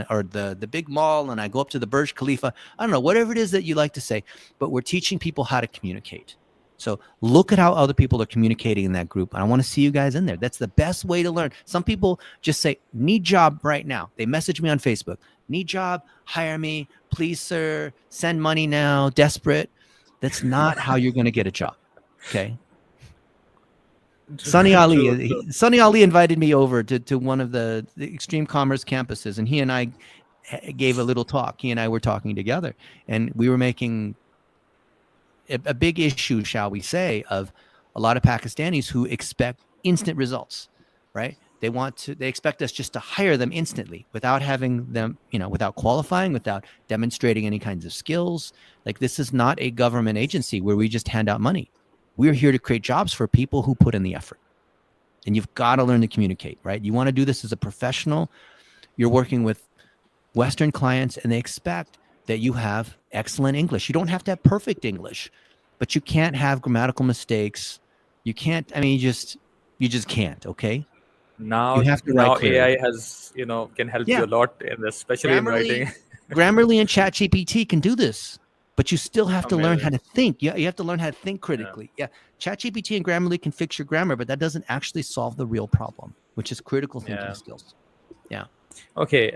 or the big mall, and I go up to the Burj Khalifa. I don't know, whatever it is that you like to say, but we're teaching people how to communicate. So look at how other people are communicating in that group. And I want to see you guys in there. That's the best way to learn. Some people just say, "Need job right now." They message me on Facebook, "Need job, hire me, please, sir, send money now, desperate." That's not how you're going to get a job. Okay. Sunny Ali invited me over to one of the Extreme Commerce campuses, and he and I gave a little talk. He and I were talking together, and we were making a big issue, shall we say, of a lot of Pakistanis who expect instant results, right? They expect us just to hire them instantly without having them, without qualifying, without demonstrating any kinds of skills. Like, this is not a government agency where we just hand out money. We're here to create jobs for people who put in the effort. And you've got to learn to communicate, right? You want to do this as a professional. You're working with Western clients, and they expect that you have excellent English. You don't have to have perfect English, but you can't have grammatical mistakes. You can't, you just can't, okay? Now you have to write clearly. AI has, can help you a lot, especially in writing. Grammarly and ChatGPT can do this, but you still have to learn how to think. You have to learn how to think critically. Yeah. ChatGPT and Grammarly can fix your grammar, but that doesn't actually solve the real problem, which is critical thinking skills. Yeah. Okay.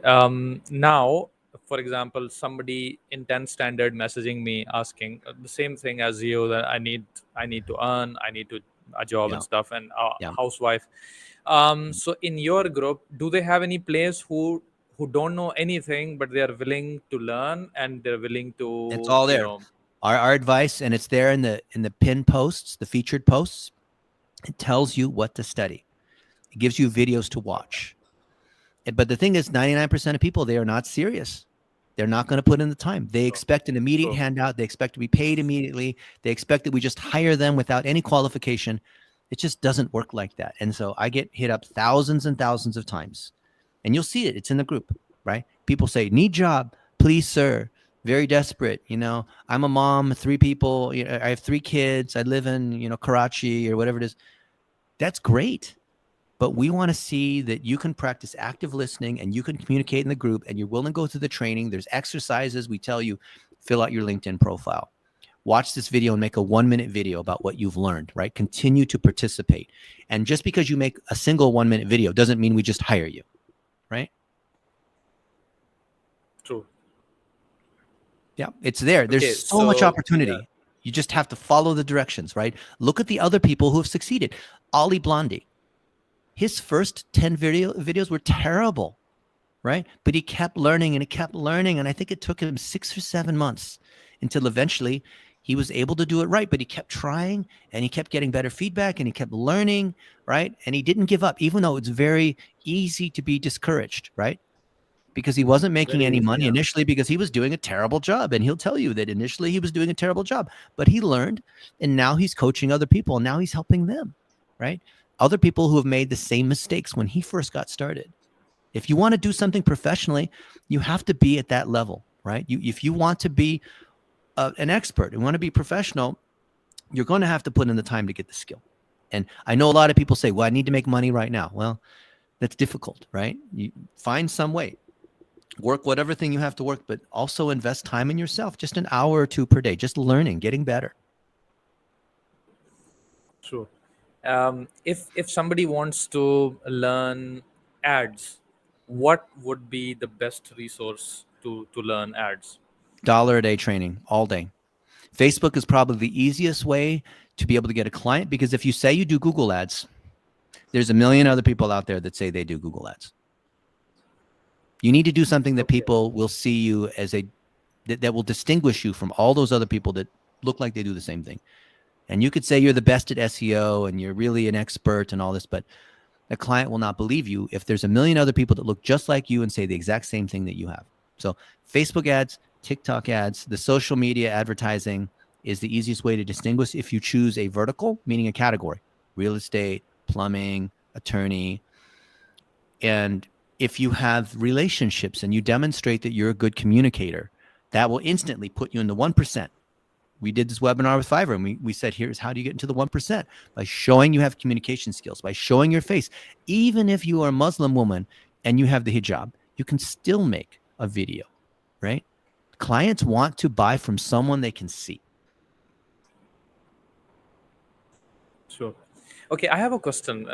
Now, for example, somebody in 10 standard messaging me asking the same thing as you, that I need to earn, I need a job and stuff, and a housewife. So in your group, do they have any players who don't know anything, but they are willing to learn, and they're willing to? It's all there. Our advice, and it's there in the pinned posts, the featured posts. It tells you what to study. It gives you videos to watch. But the thing is, 99% of people, they are not serious. They're not going to put in the time. They Sure. expect an immediate Sure. handout. They expect to be paid immediately. They expect that we just hire them without any qualification. It just doesn't work like that. And so I get hit up thousands and thousands of times. And you'll see it. It's in the group, right? People say, need job, please, sir. Very desperate. I'm a mom, 3 people. I have 3 kids. I live in, Karachi or whatever it is. That's great. But we want to see that you can practice active listening and you can communicate in the group and you're willing to go through the training. There's exercises. We tell you, fill out your LinkedIn profile. Watch this video and make a 1-minute video about what you've learned, right? Continue to participate. And just because you make a single 1-minute video doesn't mean we just hire you, right? True. Yeah, it's there. There's Okay, so much so opportunity. yeah, You just have to follow the directions, right? Look at the other people who have succeeded. Ali Blondie, his first 10 videos were terrible, right? But he kept learning and he kept learning. And I think it took him 6 or 7 months until eventually he was able to do it right. But he kept trying and he kept getting better feedback and he kept learning, right? And he didn't give up, even though it's very easy to be discouraged, right? Because he wasn't making very any easy. money Yeah. initially because he was doing a terrible job. And he'll tell you that initially he was doing a terrible job, but he learned and now he's coaching other people and now he's helping them, right? Other people who have made the same mistakes when he first got started. If you want to do something professionally, you have to be at that level, right? If you want to be an expert and want to be professional, you're going to have to put in the time to get the skill. And I know a lot of people say, well, I need to make money right now. Well, that's difficult, right? You find some way. Work whatever thing you have to work, but also invest time in yourself, just an hour or 2 per day, just learning, getting better. True. If somebody wants to learn ads, what would be the best resource to learn ads? $1 a day training all day. Facebook is probably the easiest way to be able to get a client because if you say you do Google ads, there's a million other people out there that say they do Google ads. You need to do something that people will see you as that will distinguish you from all those other people that look like they do the same thing. And you could say you're the best at SEO and you're really an expert and all this, but a client will not believe you if there's a million other people that look just like you and say the exact same thing that you have. So Facebook ads, TikTok ads, the social media advertising is the easiest way to distinguish if you choose a vertical, meaning a category, real estate, plumbing, attorney. And if you have relationships and you demonstrate that you're a good communicator, that will instantly put you in the 1%. We did this webinar with Fiverr and we said, here's how do you get into the 1%? By showing you have communication skills, by showing your face. Even if you are a Muslim woman and you have the hijab, you can still make a video, right? Clients want to buy from someone they can see. Sure. Okay, I have a question.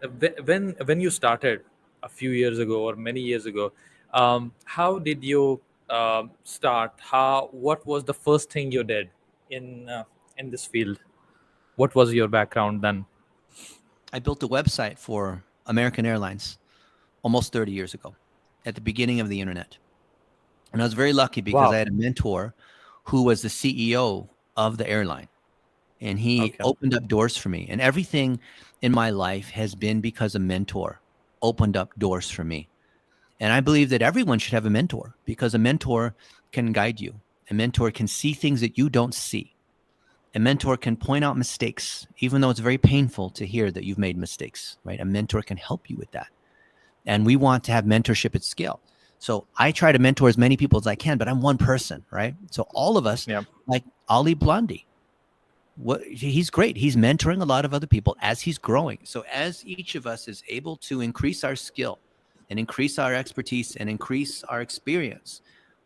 When you started a few years ago or many years ago, how did you start? What was the first thing you did in this field? What was your background then? I built a website for American Airlines almost 30 years ago at the beginning of the internet. And I was very lucky because Wow. I had a mentor who was the CEO of the airline. And he Okay. opened up doors for me. And everything in my life has been because a mentor opened up doors for me. And I believe that everyone should have a mentor because a mentor can guide you. A mentor can see things that you don't see. A mentor can point out mistakes, even though it's very painful to hear that you've made mistakes, right? A mentor can help you with that. And we want to have mentorship at scale. So I try to mentor as many people as I can, but I'm one person, right? So all of us, Yeah. like Ali Blondie, he's great. He's mentoring a lot of other people as he's growing. So as each of us is able to increase our skill and increase our expertise and increase our experience,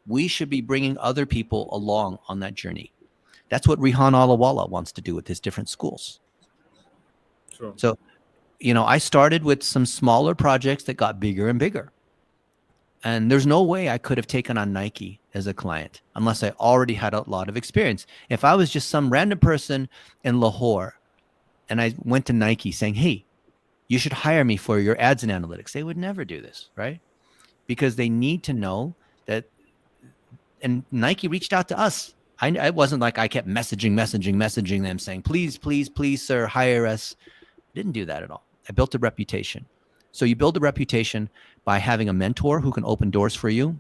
we should be bringing other people along on that journey. That's what Rihan Alawala wants to do with his different schools. True. So, I started with some smaller projects that got bigger and bigger. And there's no way I could have taken on Nike as a client unless I already had a lot of experience. If I was just some random person in Lahore and I went to Nike saying, hey, you should hire me for your ads and analytics, they would never do this, right? Because they need to know that. And Nike reached out to us. I wasn't like I kept messaging them saying, please, please, please, sir, hire us. I didn't do that at all. I built a reputation. So you build a reputation by having a mentor who can open doors for you.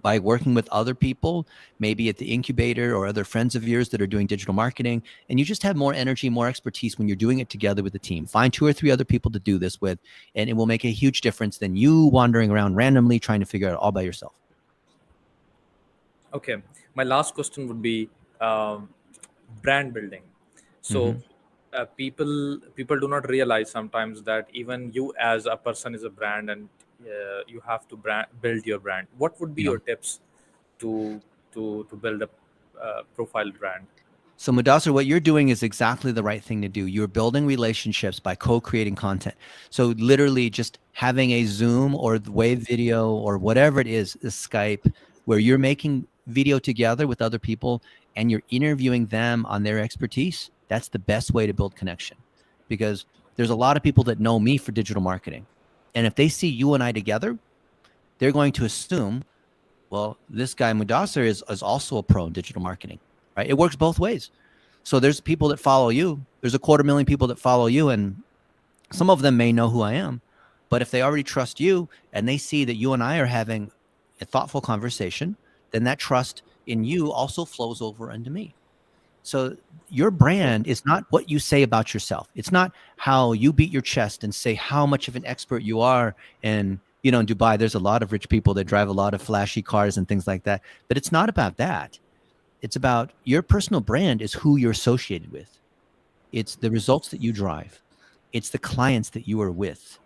by working with other people, maybe at the incubator or other friends of yours that are doing digital marketing. And you just have more energy, more expertise when you're doing it together with the team. Find 2 or 3 other people to do this with, and it will make a huge difference than you wandering around randomly trying to figure it out all by yourself. Okay, my last question would be um, brand building. So people do not realize sometimes that even you as a person is a brand, and you have to build your brand. What would be Yeah. your tips to to build a profile brand? So, Mudassar, what you're doing is exactly the right thing to do. You're building relationships by co-creating content. So, literally, just having a Zoom or the Wave video or whatever it is Skype, where you're making video together with other people and you're interviewing them on their expertise. That's the best way to build connection, because there's a lot of people that know me for digital marketing, and if they see you and I together, they're going to assume, well, this guy Mudassar is also a pro in digital marketing, right? It works both ways. So there's people that follow you. There's 250,000 people that follow you, and some of them may know who I am. But if they already trust you and they see that you and I are having a thoughtful conversation, then that trust in you also flows over into me. So your True. brand is not what you say about yourself. It's not how you beat your chest and say how much of an expert you are. And, in Dubai, there's a lot of rich people that drive a lot of flashy cars and things like that. But it's not about that. It's about your personal brand is who you're associated with. It's the results that you drive. It's the clients that you are with.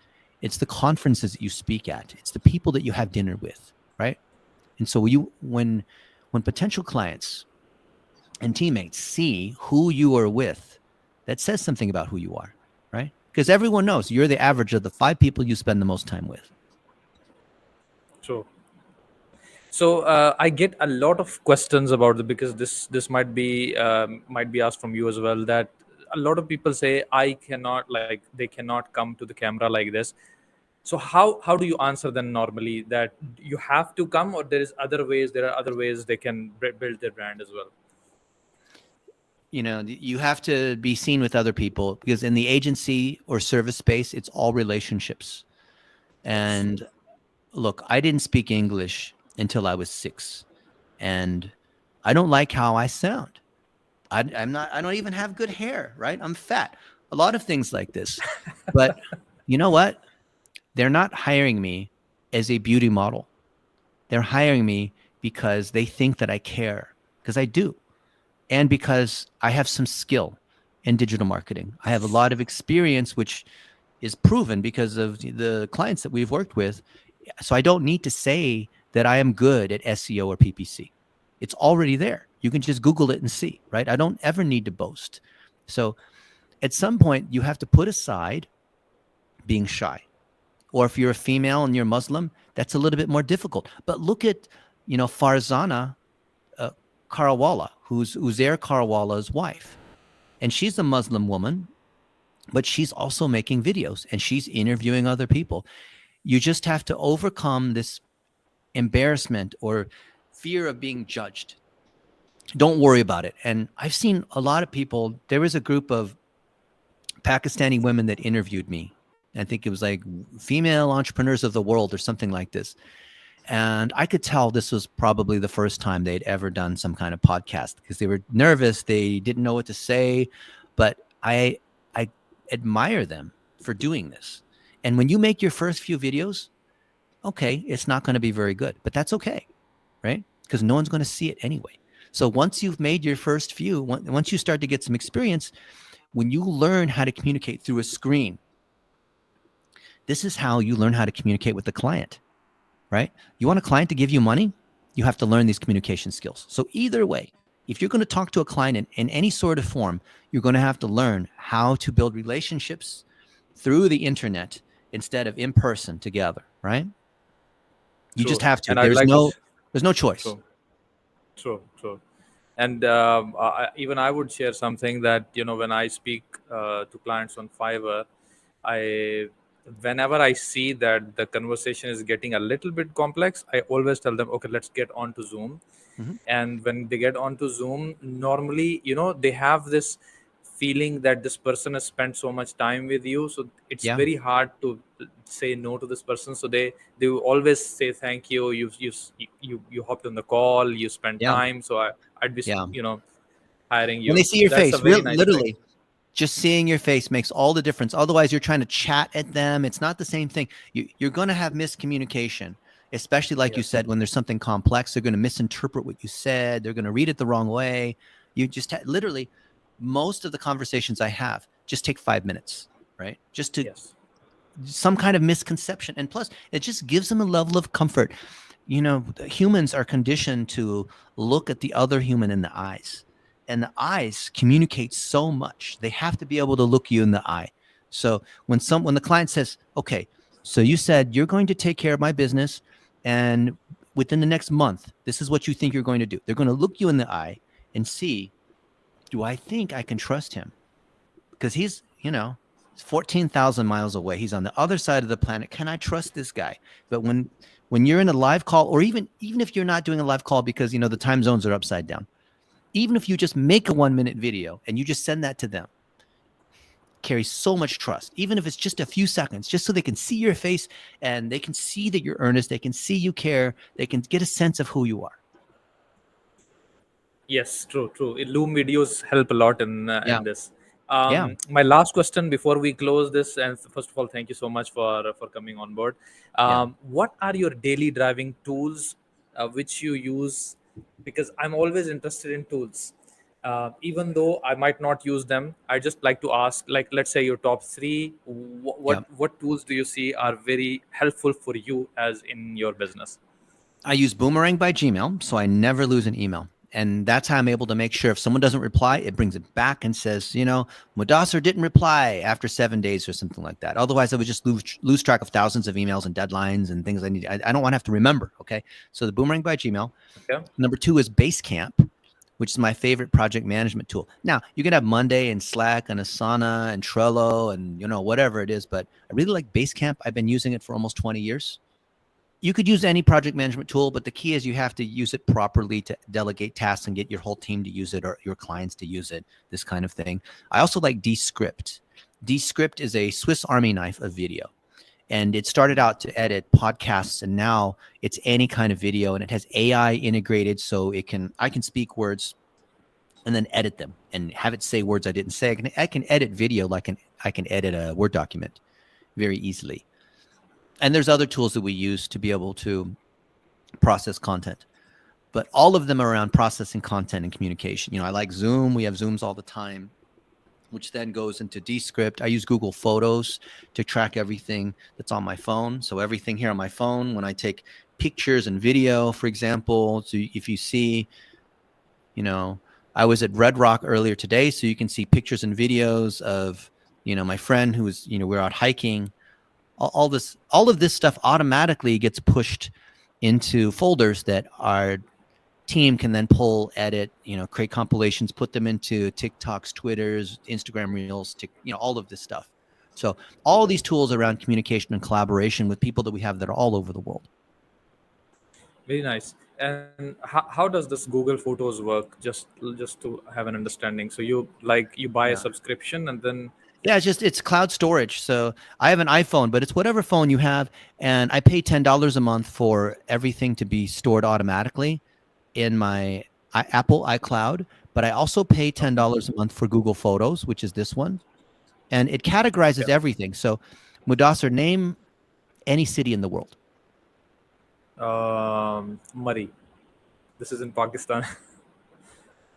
It's the conferences that you speak at. It's the people that you have dinner with, right? And so when potential clients and teammates see who you are with, that says something about who you are, right? Because everyone knows you're the average of the 5 people you spend the most time with. True. So I get a lot of questions about it, because this might be asked from you as well. That a lot of people say I cannot, like, they cannot come to the camera like this. So how do you answer them normally, that you have to come, or there are other ways they can build their brand as well? You have to be seen with other people, because in the agency or service space, it's all relationships. And look, I didn't speak English until I was 6, and I don't like how I sound. I don't even have good hair, right? I'm fat. A lot of things like this. But you know what? They're not hiring me as a beauty model. They're hiring me because they think that I care, because I do. And because I have some skill in digital marketing. I have a lot of experience, which is proven because of the clients that we've worked with. So I don't need to say that I am good at SEO or PPC. It's already there. You can just Google it and see, right? I don't ever need to boast. So at some point, you have to put aside being shy. Or if you're a female and you're Muslim, that's a little bit more difficult. But look at, Farzana Karawala, who's Uzair Karawala's wife. And she's a Muslim woman, but she's also making videos and she's interviewing other people. You just have to overcome this embarrassment or fear of being judged. Don't worry about it. And I've seen a lot of people. There was a group of Pakistani women that interviewed me. I think it was like female entrepreneurs of the world or something like this. And I could tell this was probably the first time they'd ever done some kind of podcast, because they were nervous. They didn't know what to say, but I admire them for doing this. And when you make your first few videos, okay, it's not going to be very good, but that's okay, right? Because no one's going to see it anyway. So once you've made your first few, once you start to get some experience, when you learn how to communicate through a screen, this is how you learn how to communicate with the client, right? You want a client to give you money, you have to learn these communication skills. So either way, if you're going to talk to a client in any sort of form, you're going to have to learn how to build relationships through the internet instead of in person together, right? You True. just have to. And I'd like There's no choice. true. And even I would share something that, when I speak to clients on Fiverr, I whenever I see that the conversation is getting a little bit complex, I always tell them, okay, let's get on to Zoom. Mhm. And when they get onto Zoom, normally, they have this feeling that this person has spent so much time with you, so it's Yeah. very hard to say no to this person. So they will always say thank you. You hopped on the call, you spent Yeah. time. So I'd be Yeah. hiring When they you. see your That's a face, very nice thing. literally, just seeing your face makes all the difference. Otherwise, you're trying to chat at them. It's not the same thing. You're going to have miscommunication, especially like you Yes. said, when there's something complex. They're going to misinterpret what you said. They're going to read it the wrong way. You just literally, most of the conversations I have just take 5 minutes, right? Just to Yes. some kind of misconception. And plus, it just gives them a level of comfort. Humans are conditioned to look at the other human in the eyes, and the eyes communicate so much. They have to be able to look you in the eye. So when the client says, okay, so you said you're going to take care of my business, and within the next month, this is what you think you're going to do. They're going to look you in the eye and see, do I think I can trust him? Because he's 14,000 miles away. He's on the other side of the planet. Can I trust this guy? But when you're in a live call, or even if you're not doing a live call because the time zones are upside down, even if you just make a 1-minute video and you just send that to them, carries so much trust. Even if it's just a few seconds, just so they can see your face and they can see that you're earnest, they can see you care, they can get a sense of who you are. Yes, true. Loom videos help a lot Yeah. in this. Yeah. My last question before we close this, and first of all, thank you so much for coming on board. Yeah. What are your daily driving tools which you use? Because I'm always interested in tools. Even though I might not use them, I just like to ask, like, let's say your top three. What Yeah. what tools do you see are very helpful for you as in your business? I use Boomerang by Gmail, so I never lose an email. And that's how I'm able to make sure if someone doesn't reply, it brings it back and says, Mudassar didn't reply after 7 days or something like that. Otherwise, I would just lose track of thousands of emails and deadlines and things I need. I don't want to have to remember. Okay. So the Boomerang by Gmail. Okay. Number 2 is Basecamp, which is my favorite project management tool. Now, you can have Monday and Slack and Asana and Trello and, whatever it is, but I really like Basecamp. I've been using it for almost 20 years. You could use any project management tool, but the key is you have to use it properly to delegate tasks and get your whole team to use it or your clients to use it, this kind of thing. I also like Descript. Descript is a Swiss Army knife of video. And it started out to edit podcasts, and now it's any kind of video, and it has AI integrated, so I can speak words and then edit them and have it say words I didn't say. I can edit video like I can edit a Word document very easily. And there's other tools that we use to be able to process content, but all of them are around processing content and communication. I like Zoom. We have Zooms all the time, which then goes into Descript. I use Google Photos to track everything that's on my phone. So everything here on my phone, when I take pictures and video, for example, so if you see, I was at Red Rock earlier today, so you can see pictures and videos of, my friend who was, we're out hiking. All of this stuff automatically gets pushed into folders that our team can then pull, edit, create compilations, put them into TikToks, Twitters, Instagram Reels, all of this stuff. So all these tools around communication and collaboration with people that we have that are all over the world. Very nice. And how does this Google Photos work? Just to have an understanding. So you buy a subscription and then. Yeah, it's cloud storage. So I have an iPhone, but it's whatever phone you have, and I pay $10 a month for everything to be stored automatically in my Apple iCloud. But I also pay $10 a month for Google Photos, which is this one, and it categorizes everything. So, Mudassar, name any city in the world. Murray. This is in Pakistan.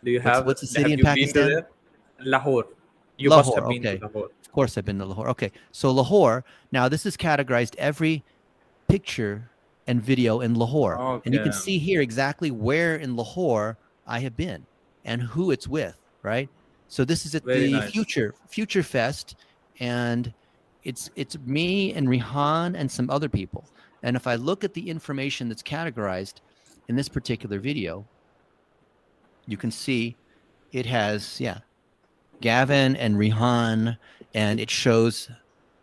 Do you have? What's the city in Been Pakistan? to there? Lahore. You Lahore, must have been okay. to Lahore. Of course, I've been to Lahore. Okay, so Lahore. Now, this is categorized every picture and video in Lahore, and you can see here exactly where in Lahore I have been and who it's with. Right. So this is at the Future Fest, and it's me and Rihan and some other people. And if I look at the information that's categorized in this particular video, you can see it has Gavin and Rihan, and it shows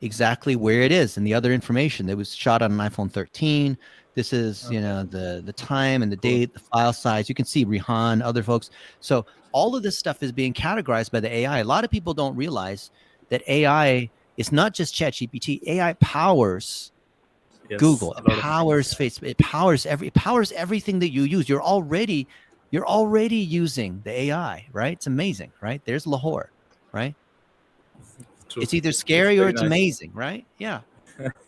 exactly where it is and the other information. It was shot on an iPhone 13. This is the time and the date, the file size. You can see Rihan, other folks. So all of this stuff is being categorized by the AI. A lot of people don't realize that AI is not just ChatGPT. AI powers Yes, Google, a it lot of powers things. Facebook, it powers everything that you use. You're already using the AI, right? It's amazing, right? There's Lahore, right? True. It's either It's scary or very it's nice. amazing, right? Yeah.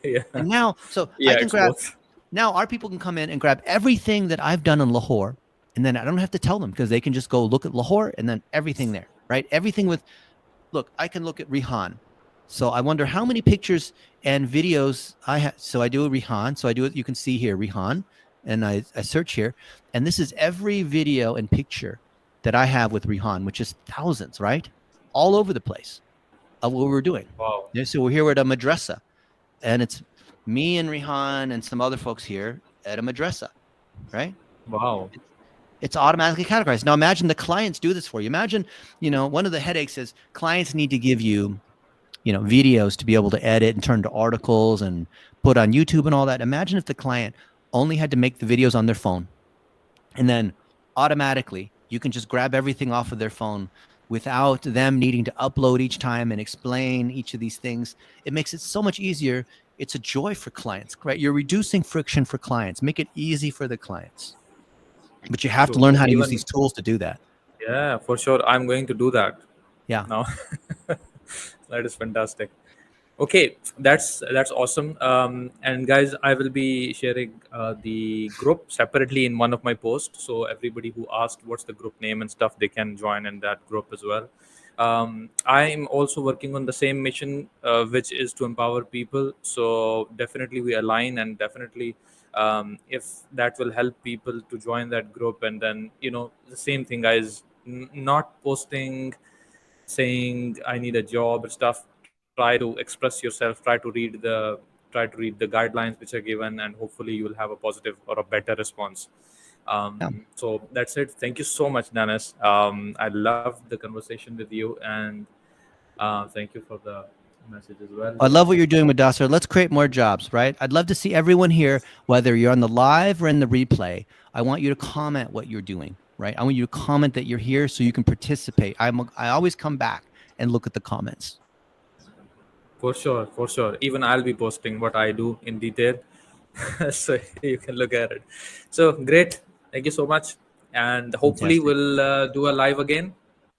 Yeah. And now, so I Yeah, can it's grab, both. now our people can come in and grab everything that I've done in Lahore, and then I don't have to tell them because they can just go look at Lahore and then everything there, right? Everything with, look, I can look at Rihan. So I wonder how many pictures and videos I have. So I do a Rihan. So I do it. You can see here Rihan, and I search here, and this is every video and picture that I have with Rihan, which is thousands, right? All over the place of what we're doing. Wow. Yeah, so we're here at a madrasa, and it's me and Rihan and some other folks here at a madrasa, right? Wow. It's automatically categorized. Now imagine the clients do this for you. Imagine, one of the headaches is clients need to give you, videos to be able to edit and turn to articles and put on YouTube and all that. Imagine if the client only had to make the videos on their phone, and then automatically you can just grab everything off of their phone without them needing to upload each time and explain each of these things. It makes it so much easier. It's a joy for clients, right? You're reducing friction for clients. Make it easy for the clients. But you have to True. learn how to use Even, these tools to do that. yeah, for sure. I'm going to do that Yeah, now. That is fantastic. Okay, that's awesome. And guys, I will be sharing the group separately in one of my posts, so everybody who asked what's the group name and stuff, they can join in that group as well. I'm also working on the same mission, which is to empower people. So definitely we align, and definitely if that will help people to join that group, and then the same thing, guys, not posting saying I need a job and stuff. Try to express yourself. Try to read the guidelines which are given, and hopefully you will have a positive or a better response. yeah. So that's it. Thank you so much, Dennis. I loved the conversation with you, and thank you for the message as well. I love what you're doing, Mudassar. Let's create more jobs, right? I'd love to see everyone here, whether you're on the live or in the replay. I want you to comment what you're doing, right? I want you to comment that you're here so you can participate. I always come back and look at the comments. For sure, for sure. Even I'll be posting what I do in detail, so you can look at it. So great. Thank you so much, and hopefully Fantastic. we'll do a live again.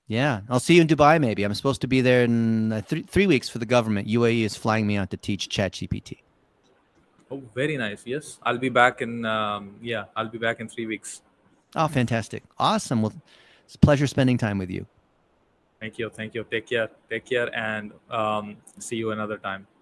Yeah, I'll see you in Dubai. Maybe I'm supposed to be there in 3 weeks for the government. UAE is flying me out to teach ChatGPT. Oh, very nice. Yes, I'll be back in. I'll be back in 3 weeks. Oh, fantastic! Awesome. Well, it's a pleasure spending time with you. Thank you. Thank you. Take care. Take care, and see you another time.